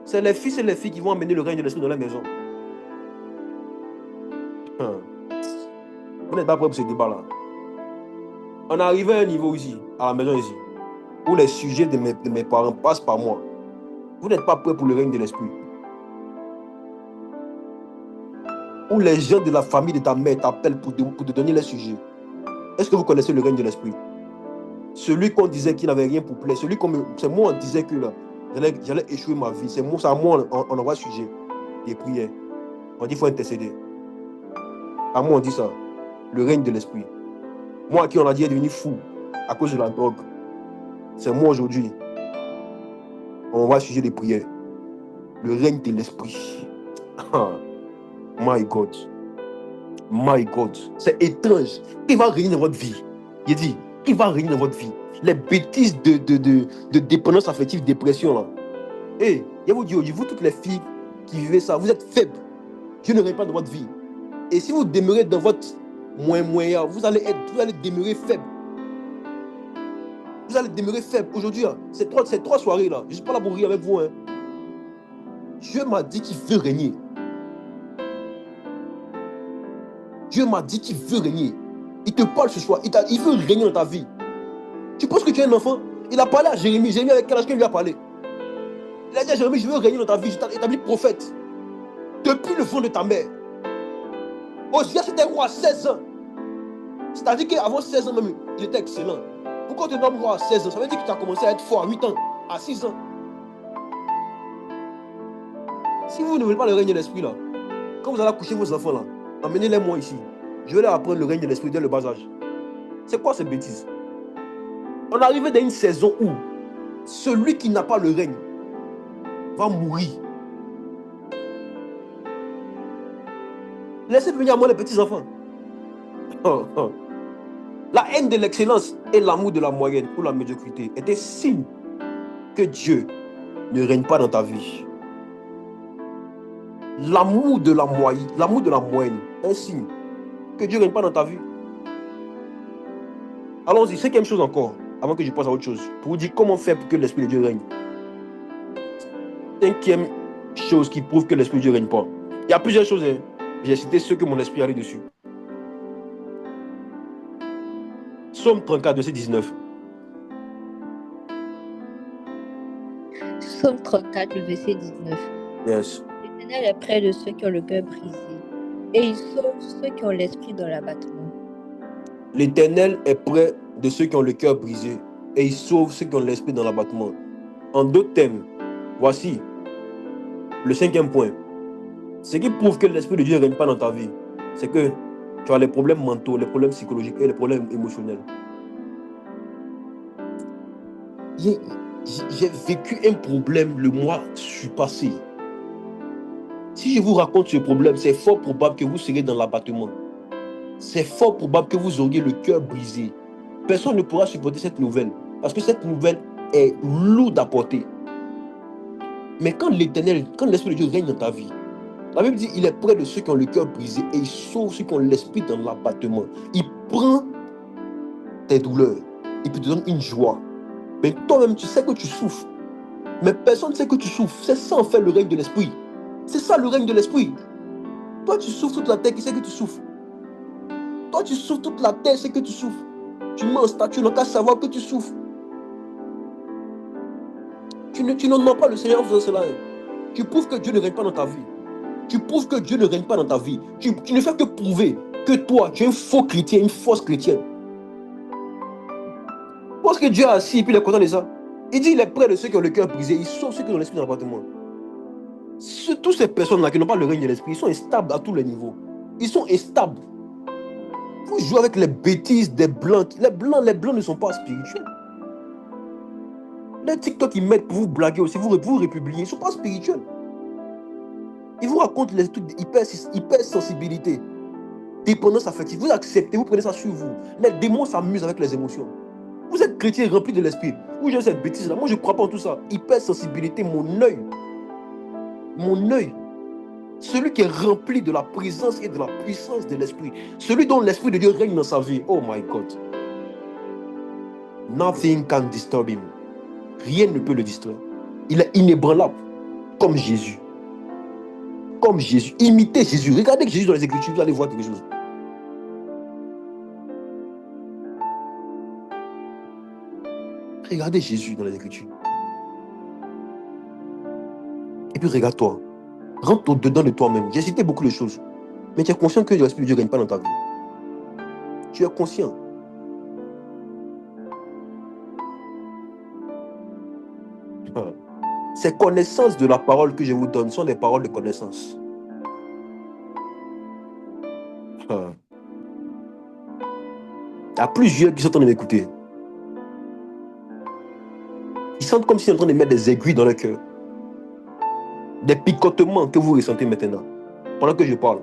c'est les fils et les filles qui vont amener le règne de l'esprit dans la maison. Vous n'êtes pas prêts pour ce débat-là. On est arrivé à un niveau ici, à la maison ici, où les sujets de mes parents passent par moi. Vous n'êtes pas prêts pour le règne de l'esprit. Où les gens de la famille de ta mère t'appellent pour te donner les sujets. Est-ce que vous connaissez le règne de l'esprit? Celui qu'on disait qu'il n'avait rien pour plaire, c'est moi on disait que là, j'allais échouer ma vie. C'est à moi on envoie sujet des prières. On dit qu'il faut intercéder. À moi on dit ça. Le règne de l'esprit. Moi à qui on a dit est devenu fou à cause de la drogue. C'est moi aujourd'hui. On envoie sujet des prières. Le règne de l'esprit. My God. My God. C'est étrange. Il va régner dans votre vie. Il dit, il va régner dans votre vie. Les bêtises de dépendance affective, dépression là. Et je vous dis, vous toutes les filles qui vivez ça, vous êtes faibles. Dieu ne règne pas dans votre vie. Et si vous demeurez dans votre moyen, vous allez demeurer faible. Vous allez demeurer faible. Aujourd'hui, ces trois soirées là, je ne suis pas là pour rire avec vous. Hein. Dieu m'a dit qu'il veut régner. Dieu m'a dit qu'il veut régner. Il te parle ce soir. Il veut régner dans ta vie. Tu penses que tu es un enfant? Il a parlé à Jérémie. Jérémie, avec quel âge qu'il lui a parlé? Il a dit à Jérémie, je veux régner dans ta vie. Je t'ai établi prophète. Depuis le fond de ta mère. Osée, c'était roi à 16 ans. C'est-à-dire qu'avant 16 ans même, il était excellent. Pourquoi tu nommes roi à 16 ans? Ça veut dire que tu as commencé à être fort à 8 ans, à 6 ans. Si vous ne voulez pas le règne de l'esprit là, quand vous allez coucher vos enfants là, amenez-les moi ici. Je vais leur apprendre le règne de l'esprit dès le bas âge. C'est quoi ces bêtises? On est arrivé dans une saison où celui qui n'a pas le règne va mourir. Laissez venir à moi les petits enfants. La haine de l'excellence et l'amour de la moyenne ou la médiocrité est un signe que Dieu ne règne pas dans ta vie. L'amour de la moyenne est un signe que Dieu ne règne pas dans ta vie. Allons-y, cinquième chose encore, avant que je passe à autre chose, pour vous dire comment faire pour que l'Esprit de Dieu règne. Cinquième chose qui prouve que l'Esprit de Dieu ne règne pas. Il y a plusieurs choses, hein. J'ai cité ceux que mon esprit allait dessus. Psaume 34, verset 19. Psaume 34, le verset 19. Yes. L'Éternel est près de ceux qui ont le cœur brisé, et il sauve ceux qui ont l'esprit dans l'abattement. L'Éternel est près de ceux qui ont le cœur brisé, et il sauve ceux qui ont l'esprit dans l'abattement. En d'autres termes, voici le cinquième point. Ce qui prouve que l'Esprit de Dieu ne règne pas dans ta vie, c'est que tu as les problèmes mentaux, les problèmes psychologiques et les problèmes émotionnels. J'ai vécu un problème le mois passé. Si je vous raconte ce problème, c'est fort probable que vous serez dans l'abattement. C'est fort probable que vous auriez le cœur brisé. Personne ne pourra supporter cette nouvelle. Parce que cette nouvelle est lourde à porter. Mais quand l'Éternel, quand l'Esprit de Dieu règne dans ta vie, la Bible dit, il est près de ceux qui ont le cœur brisé et il sauve ceux qui ont l'esprit dans l'abattement. Il prend tes douleurs et puis te donne une joie. Mais toi-même, tu sais que tu souffres. Mais personne ne sait que tu souffres. C'est ça en fait le règne de l'Esprit. C'est ça le règne de l'Esprit. Toi, tu souffres toute la terre, qui sait que tu souffres? Toi, tu souffres toute la terre, c'est que tu souffres. Tu mets en statut, n'as qu'à savoir que tu souffres. Tu n'honores pas le Seigneur en faisant cela. Tu prouves que Dieu ne règne pas dans ta vie. Tu prouves que Dieu ne règne pas dans ta vie. Tu ne fais que prouver que toi, tu es un faux chrétien, une fausse chrétienne. Parce que Dieu est assis et puis il est content de ça. Il dit il est près de ceux qui ont le cœur brisé. Il sauve ceux qui ont l'esprit dans l'appartement. Toutes ces personnes-là qui n'ont pas le règne de l'esprit, ils sont instables à tous les niveaux. Ils sont instables. Vous jouez avec les bêtises des blancs. Les blancs ne sont pas spirituels. Les TikTok qu'ils mettent pour vous blaguer aussi, vous républiez, ils ne sont pas spirituels. Ils vous racontent les trucs d'hypersensibilité, dépendance affective. Vous acceptez, vous prenez ça sur vous. Les démons s'amusent avec les émotions. Vous êtes chrétien rempli de l'esprit. Vous jouez cette bêtise-là. Moi, je ne crois pas en tout ça. Hypersensibilité, mon œil. Mon œil. Celui qui est rempli de la présence et de la puissance de l'esprit. Celui dont l'esprit de Dieu règne dans sa vie. Oh my God. Nothing can disturb him. Rien ne peut le distraire. Il est inébranlable. Comme Jésus. Comme Jésus. Imitez Jésus. Regardez Jésus dans les Écritures. Vous allez voir quelque chose. Regardez Jésus dans les Écritures. Et puis regarde-toi. Rentre au-dedans de toi-même. J'ai cité beaucoup de choses. Mais tu es conscient que l'Esprit de Dieu ne règne pas dans ta vie. Tu es conscient. Ces connaissances de la parole que je vous donne sont des paroles de connaissance. Il y a plusieurs qui sont en train de m'écouter. Ils sentent comme s'ils sont en train de mettre des aiguilles dans le cœur. Des picotements que vous ressentez maintenant, pendant que je parle.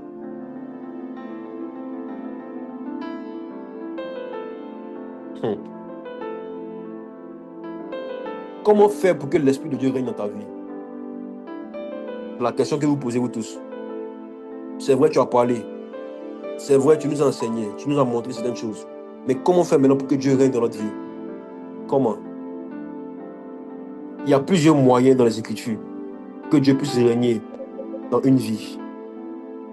Comment faire pour que l'Esprit de Dieu règne dans ta vie? La question que vous posez vous tous. C'est vrai, tu as parlé. C'est vrai, tu nous as enseigné. Tu nous as montré certaines choses. Mais comment faire maintenant pour que Dieu règne dans notre vie? Comment? Il y a plusieurs moyens dans les Écritures que Dieu puisse régner dans une vie.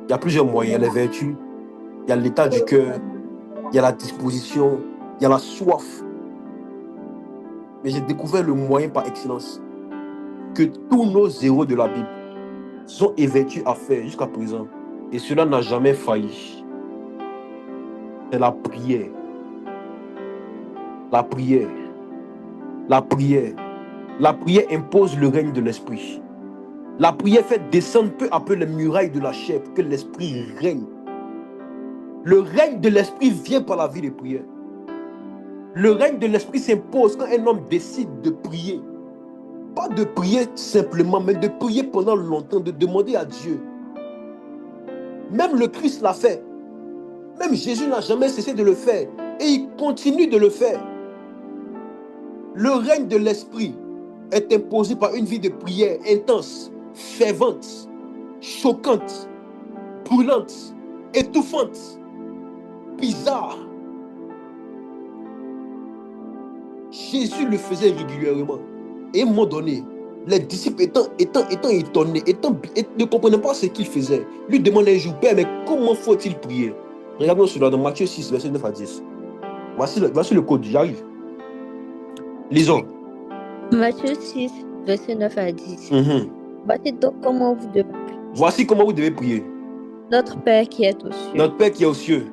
Il y a plusieurs moyens. Il y a les vertus, il y a l'état du cœur, il y a la disposition, il y a la soif. Mais j'ai découvert le moyen par excellence que tous nos héros de la Bible sont évertus à faire jusqu'à présent. Et cela n'a jamais failli. C'est la prière. La prière. La prière. La prière impose le règne de l'esprit. La prière fait descendre peu à peu les murailles de la chair pour que l'esprit règne. Le règne de l'esprit vient par la vie de prière. Le règne de l'esprit s'impose quand un homme décide de prier. Pas de prier simplement, mais de prier pendant longtemps, de demander à Dieu. Même le Christ l'a fait. Même Jésus n'a jamais cessé de le faire. Et il continue de le faire. Le règne de l'esprit est imposé par une vie de prière intense, fervente, choquante, brûlante, étouffante, bizarre. Jésus le faisait régulièrement. Et à un moment donné, les disciples étant étonnés, ne comprenaient pas ce qu'il faisait, lui demandaient un jour, Père, mais comment faut-il prier? Regardons cela dans Matthieu 6, verset 9 à 10. Voici le code, j'arrive. Lisons. Matthieu 6, verset 9 à 10. Voici comment vous devez prier. Notre Père qui est aux cieux. Notre Père qui est aux cieux.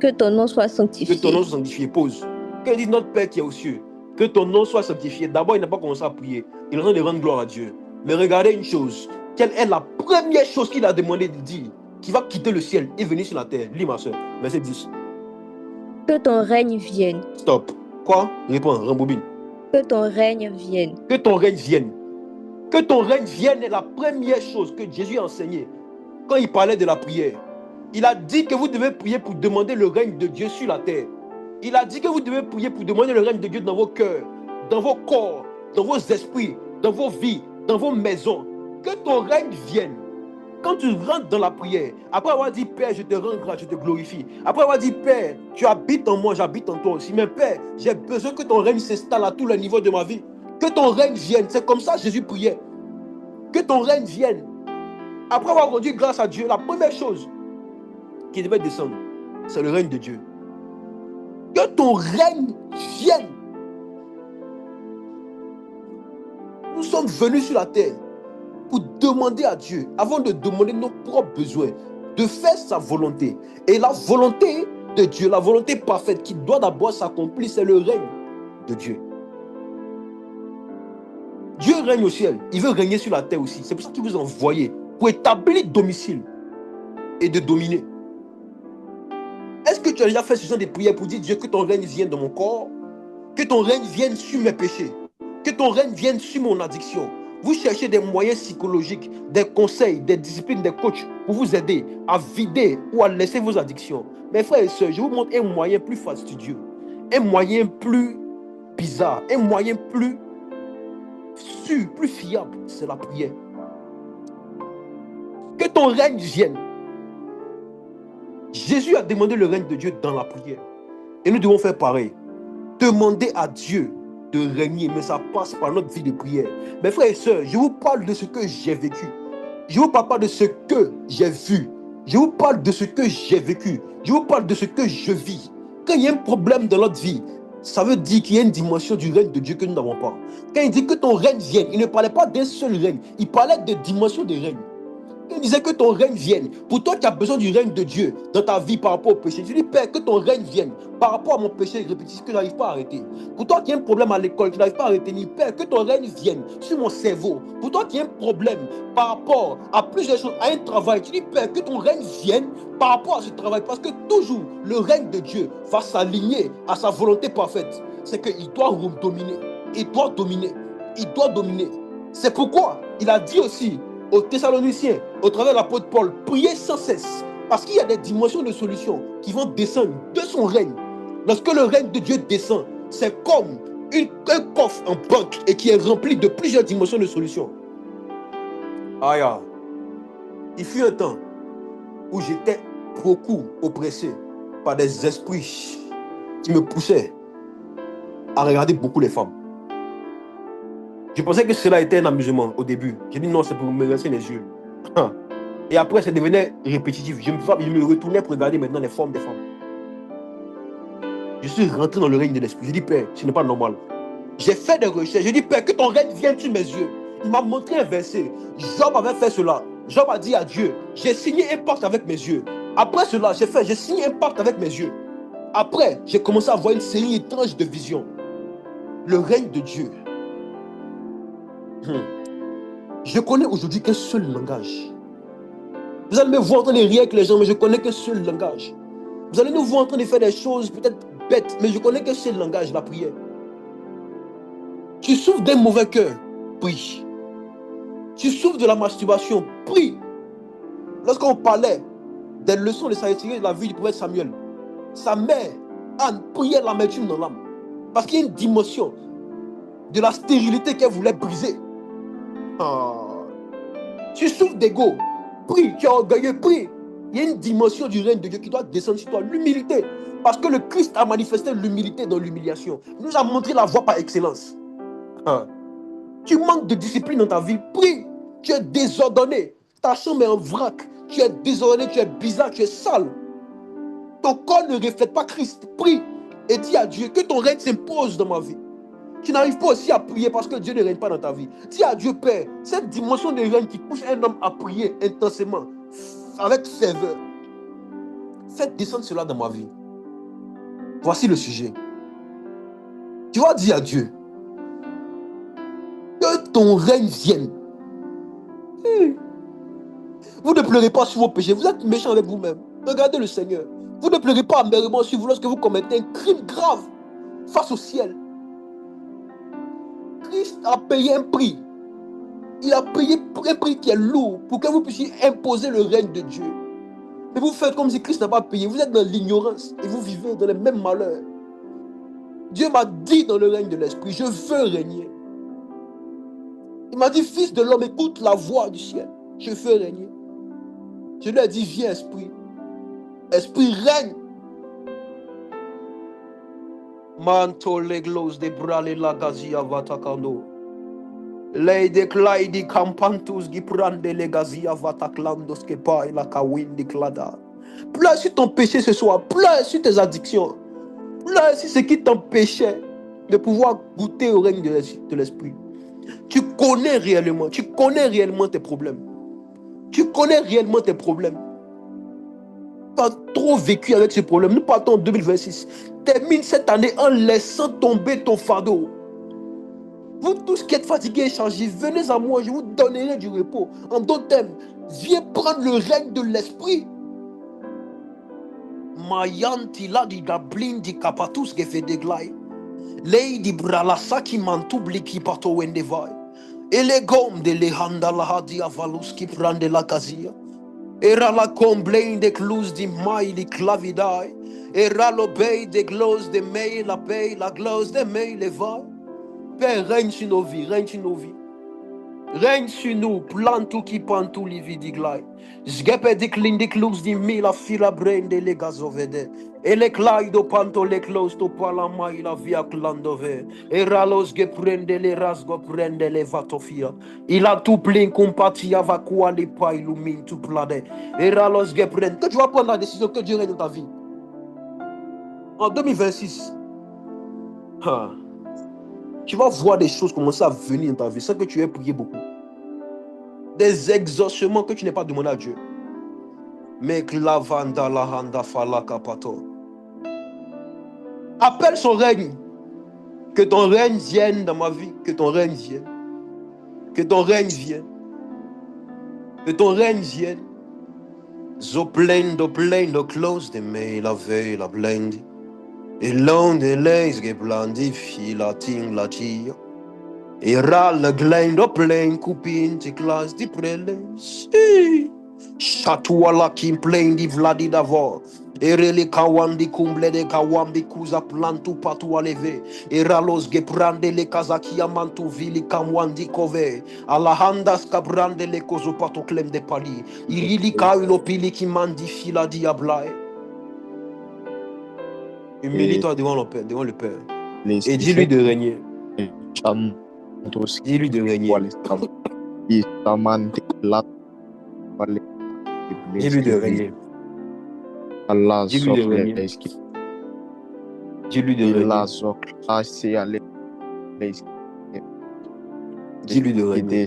Que ton nom soit sanctifié. Que ton nom soit sanctifié. Pause. Quand il dit notre Père qui est aux cieux, que ton nom soit sanctifié, d'abord il n'a pas commencé à prier. Il est en train de rendre gloire à Dieu. Mais regardez une chose. Quelle est la première chose qu'il a demandé de dire? Qui va quitter le ciel et venir sur la terre. Lis ma soeur. Verset 10. Que ton règne vienne. Stop. Quoi? Réponds, rembobine. Que ton règne vienne. Que ton règne vienne. Que ton règne vienne est la première chose que Jésus a enseignée. quand il parlait de la prière, il a dit que vous devez prier pour demander le règne de Dieu sur la terre. Il a dit que vous devez prier pour demander le règne de Dieu dans vos cœurs, dans vos corps, dans vos esprits, dans vos vies, dans vos maisons. Que ton règne vienne. Quand tu rentres dans la prière, après avoir dit Père, je te rends grâce, je te glorifie. Après avoir dit Père, tu habites en moi, j'habite en toi aussi. Mais Père, j'ai besoin que ton règne s'installe à tous les niveaux de ma vie. Que ton règne vienne. C'est comme ça que Jésus priait. Que ton règne vienne. Après avoir rendu grâce à Dieu, la première chose qui devait descendre, c'est le règne de Dieu. Que ton règne vienne. Nous sommes venus sur la terre pour demander à Dieu, avant de demander nos propres besoins, de faire sa volonté. Et la volonté de Dieu, la volonté parfaite qui doit d'abord s'accomplir, c'est le règne de Dieu. Dieu règne au ciel, il veut régner sur la terre aussi. C'est pour ça qu'il vous a envoyé pour établir domicile et de dominer. Est-ce que tu as déjà fait ce genre de prières pour dire Dieu que ton règne vienne dans mon corps, que ton règne vienne sur mes péchés, que ton règne vienne sur mon addiction? Vous cherchez des moyens psychologiques, des conseils, des disciplines, des coachs pour vous aider à vider ou à laisser vos addictions. Mes frères et sœurs, je vous montre un moyen plus fastidieux, un moyen plus bizarre, un moyen plus sûr, plus fiable, c'est la prière. Que ton règne vienne. Jésus a demandé le règne de Dieu dans la prière. Et nous devons faire pareil. Demander à Dieu de régner, mais ça passe par notre vie de prière. Mes frères et sœurs, je vous parle de ce que j'ai vécu. Je ne vous parle pas de ce que j'ai vu. Je vous parle de ce que j'ai vécu. Je vous parle de ce que je vis. Quand il y a un problème dans notre vie, ça veut dire qu'il y a une dimension du règne de Dieu que nous n'avons pas. Quand il dit que ton règne vienne, il ne parlait pas d'un seul règne. Il parlait de dimensions de règne. Il disait que ton règne vienne. Pour toi qui as besoin du règne de Dieu dans ta vie par rapport au péché, tu dis Père, que ton règne vienne par rapport à mon péché répétitif que je n'arrive pas à arrêter. Pour toi qui as un problème à l'école, que tu n'arrives pas à retenir, Père, que ton règne vienne sur mon cerveau. Pour toi qui as un problème par rapport à plusieurs choses, à un travail, tu dis Père, que ton règne vienne par rapport à ce travail. Parce que toujours le règne de Dieu va s'aligner à sa volonté parfaite. C'est qu'il doit dominer. Il doit dominer. Il doit dominer. C'est pourquoi il a dit aussi aux Thessaloniciens, au travers de l'apôtre Paul, priez sans cesse. Parce qu'il y a des dimensions de solutions qui vont descendre de son règne. Lorsque le règne de Dieu descend, c'est comme un coffre en banque et qui est rempli de plusieurs dimensions de solutions. Aïe, il fut un temps où j'étais beaucoup oppressé par des esprits qui me poussaient à regarder beaucoup les femmes. Je pensais que cela était un amusement au début. J'ai dit non, c'est pour me rincer les yeux. Et après, ça devenait répétitif. Je me retournais pour regarder maintenant les formes des femmes. Je suis rentré dans le règne de l'esprit. J'ai dit, Père, ce n'est pas normal. J'ai fait des recherches. J'ai dit, Père, que ton règne vienne sur mes yeux. Il m'a montré un verset. Job avait fait cela. Job a dit à Dieu, j'ai signé un pacte avec mes yeux. Après cela, j'ai signé un pacte avec mes yeux. Après, j'ai commencé à voir une série étrange de visions. Le règne de Dieu. Je connais aujourd'hui qu'un seul langage. Vous allez me voir en train de rire avec les gens, mais je connais qu'un seul langage. Vous allez nous voir en train de faire des choses peut-être bêtes, mais je connais qu'un seul langage, la prière. Tu souffres d'un mauvais cœur, prie. Tu souffres de la masturbation, prie. Lorsqu'on parlait des leçons de s'attirer de la vie du prophète Samuel, sa mère, Anne, priait l'amertume dans l'âme. Parce qu'il y a une dimension de la stérilité qu'elle voulait briser. Tu souffres d'ego, prie. Tu es orgueilleux, prie. Il y a une dimension du règne de Dieu qui doit descendre sur toi, l'humilité. Parce que le Christ a manifesté l'humilité dans l'humiliation. Il nous a montré la voie par excellence. Tu manques de discipline dans ta vie, prie. Tu es désordonné. Ta chambre est en vrac. Tu es désordonné, tu es bizarre, tu es sale. Ton corps ne reflète pas Christ. Prie et dis à Dieu que ton règne s'impose dans ma vie. Tu n'arrives pas aussi à prier parce que Dieu ne règne pas dans ta vie. Dis à Dieu, Père, cette dimension de règne qui pousse un homme à prier intensément, avec ferveur, faites descendre cela dans ma vie. Voici le sujet. Tu vas dire à Dieu que ton règne vienne. Vous ne pleurez pas sur vos péchés, vous êtes méchants avec vous-même. Regardez le Seigneur. Vous ne pleurez pas amèrement sur vous lorsque vous commettez un crime grave face au ciel. Christ a payé un prix Il a payé un prix qui est lourd pour que vous puissiez imposer le règne de Dieu. Mais vous faites comme si Christ n'a pas payé. Vous êtes dans l'ignorance et vous vivez dans les mêmes malheurs. Dieu m'a dit dans le règne de l'esprit, je veux régner. Il m'a dit, fils de l'homme, écoute la voix du ciel. Je veux régner. Je lui ai dit, viens esprit. Esprit règne. Manto leglos de brale la gazia vatakando. Leide klaidi campantus giprande le gazia vataklandos que pa la kawindi klada. Pleure sur ton péché ce soir. Pleure sur tes addictions. Pleure sur ce qui t'empêchait de pouvoir goûter au règne de l'esprit. Tu connais réellement tes problèmes. Tu connais réellement tes problèmes. Tu as trop vécu avec ces problèmes. Nous partons en 2026. Termine cette année en laissant tomber ton fardeau. Vous tous qui êtes fatigués et chargés, venez à moi, je vous donnerai du repos. En d'autres termes, viens prendre le règne de l'esprit. Mayanti la di gablin di kapatus gefedeglai. Lady bralasa ki mantubli ki pato wendevai. Ele gom de lehanda la hadia valus ki prende la kazia. Era la comblain de clus di mai di clavidai. Era lo bay de gloss de mei la pay la gloss de mei le vai. Père, règne sur nos vies, règne sur nos vies. Règne sur nous, plantu qui pantu li vidiglai. Zgepe dik lindik lux di mi la fila brain de le gazovede. E le claido panto le close to palama la via clandove. E ralos ge prende le rasgo prende le vatofia. Il a tout plein compatia va quoi les pas illumine tout plade. E ralos ge prende. Que tu vas prendre la décision que Dieu règne dans ta vie. En 2026. Tu vas voir des choses commencer à venir dans ta vie sans que tu aies prié beaucoup. Des exaucements que tu n'aies pas demandé à Dieu. Mais clavanda la handa falaka pato. Appelle son règne. Que ton règne vienne dans ma vie. Que ton règne vienne. Que ton règne vienne. Que ton règne vienne. Zo plein do close de me la veille la blende. Et l'on de les geblandi fila ting la tia. Et râle glain do plein coupine ti classe di prele. Si. Chatoua qui plein di vladi d'avor. Et rele kawandi kumble de kawambi kuza plantu patu aleve. Et ralos ge prande le kazaki amantu vili kamwandi kove. Alahandas kabrande le kozo pato klem de pali. Irili ka ulopili ki mandi fila di ablae. Humilie-toi devant le Père. Et dis-lui de régner. Dis-lui de régner. Dis-lui de régner. Dis-lui de régner. Dis-lui de régner. Dis-lui de régner.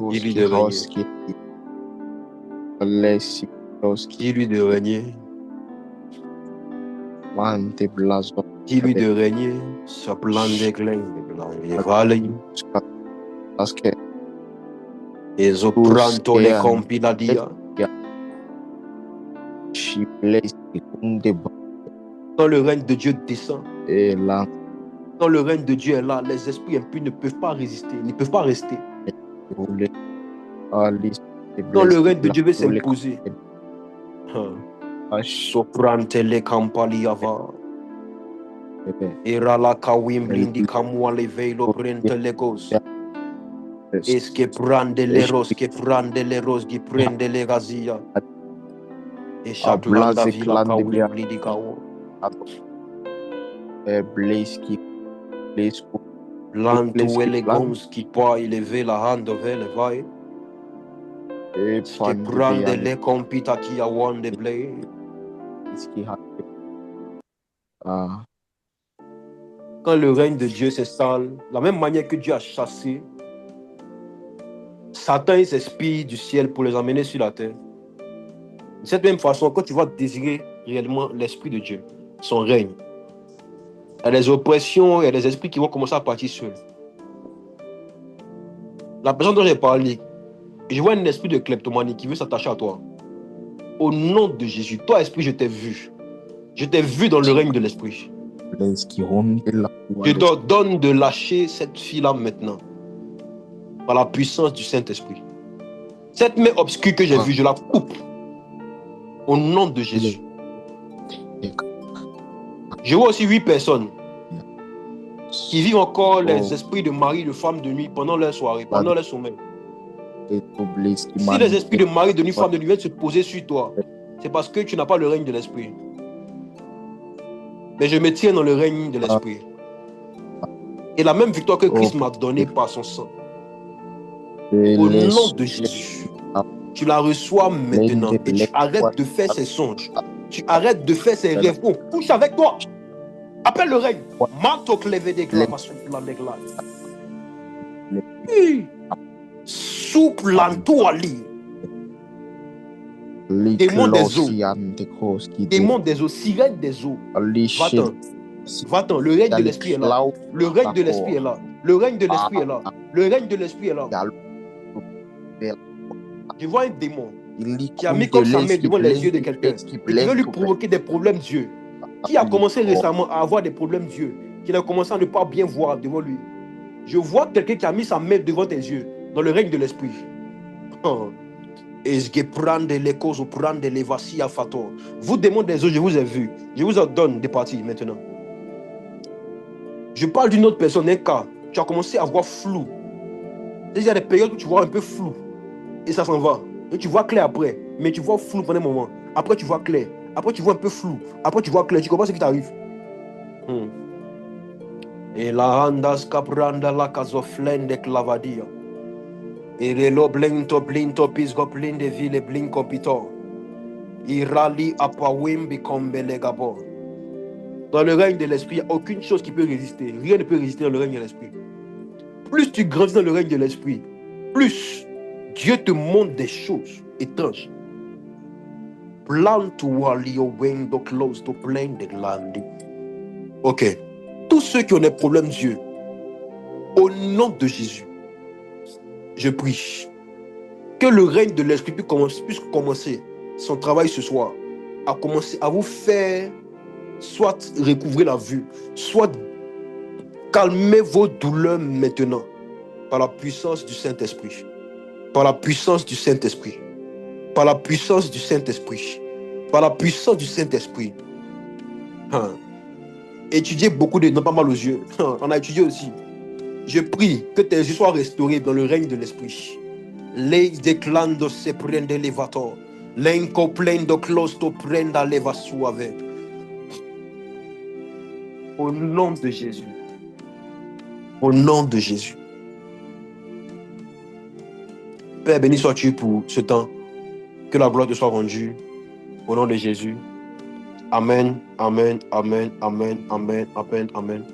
Dis-lui de régner. Dis-lui de régner. Dis-lui de régner. Sa plan de clé. Et zo pranto le compiladia. Quand le règne de Dieu descend, quand le règne de Dieu est là, les esprits impies ne peuvent pas résister, ne peuvent pas rester. Quand le règne de Dieu veut s'imposer, soprante le campaliava. Era la kawim blindi kamwa le veilo prente le gos. Es que prende les roses, qui prende les gazia. Et chaque landa villa kawim blindi kawo. Lantou elegons qui pas élever la hand over le vai. Qui prende les compita qui a one de blé. Quand le règne de Dieu s'installe, la même manière que Dieu a chassé Satan et ses esprits du ciel pour les amener sur la terre. De cette même façon, quand tu vas désirer réellement l'esprit de Dieu, son règne, il y a des oppressions, il y a des esprits qui vont commencer à partir seuls. La personne dont j'ai parlé, je vois un esprit de kleptomanie qui veut s'attacher à toi. Au nom de Jésus, toi esprit, je t'ai vu. Je t'ai vu dans le règne de l'esprit. Je t'ordonne de lâcher cette fille-là maintenant. Par la puissance du Saint-Esprit. Cette main obscure que j'ai vue, je la coupe. Au nom de Jésus. Je vois aussi 8 personnes qui vivent encore les esprits de mari, de femme de nuit pendant leur soirée, pendant leur sommeil. Si les esprits de mari, de nuit, femme de nuit viennent se poser sur toi, c'est parce que tu n'as pas le règne de l'esprit. Mais je me tiens dans le règne de l'esprit. Et la même victoire que Christ m'a donnée par son sang. Au nom de Jésus, tu la reçois maintenant et tu arrêtes de faire ces songes. Tu arrêtes de faire ces rêves. On couche avec toi. Appelle le règne. Souplantoali. Démon des eaux. Démon des eaux. Sirène des eaux. Va-t'en. Va-t'en. Le règne de l'esprit est là. Le règne de l'esprit est là. Le règne de l'esprit est là. Le règne de l'esprit est là. Je vois un démon qui a mis comme sa main devant les yeux de quelqu'un et qui veut lui provoquer des problèmes d'yeux. Qui a commencé récemment à avoir des problèmes d'yeux, qui a commencé à ne pas bien voir devant lui. Je vois quelqu'un qui a mis sa main devant tes yeux dans le règne de l'esprit. Vous démons des eaux, je vous ai vu. Je vous ordonne de partir maintenant. Je parle d'une autre personne, un cas. Tu as commencé à voir flou. Il y a des périodes où tu vois un peu flou et ça s'en va. Et tu vois clair après, mais tu vois flou pendant un moment. Après, tu vois clair. Après, tu vois un peu flou. Après, tu vois clair. Tu comprends ce qui t'arrive? Et la handas capranda la casoflen de clavadia. Et relo blinto blinto pisgo blin de ville blin compito. Irali apawim bikombele gabo. Dans le règne de l'esprit, il n'y a aucune chose qui peut résister. Rien ne peut résister dans le règne de l'esprit. Plus tu grandis dans le règne de l'esprit, plus Dieu te montre des choses étranges. Ok. Tous ceux qui ont des problèmes d'yeux, au nom de Jésus, je prie que le règne de l'esprit puisse commencer son travail ce soir, à commencer à vous faire soit recouvrir la vue, soit calmer vos douleurs maintenant par la puissance du Saint-Esprit. Par la puissance du Saint-Esprit. Par la puissance du Saint-Esprit. Par la puissance du Saint-Esprit. Étudiez beaucoup de... Non, pas mal aux yeux. On a étudié aussi. Je prie que tes yeux soient restaurés dans le règne de l'Esprit. Les déclando se prende levator. L'enco plendo closto prenda leva suave. Au nom de Jésus. Au nom de Jésus. Père, béni sois-tu pour ce temps. Que la gloire te soit rendue. Au nom de Jésus. Amen, amen, amen, amen, amen, amen, amen.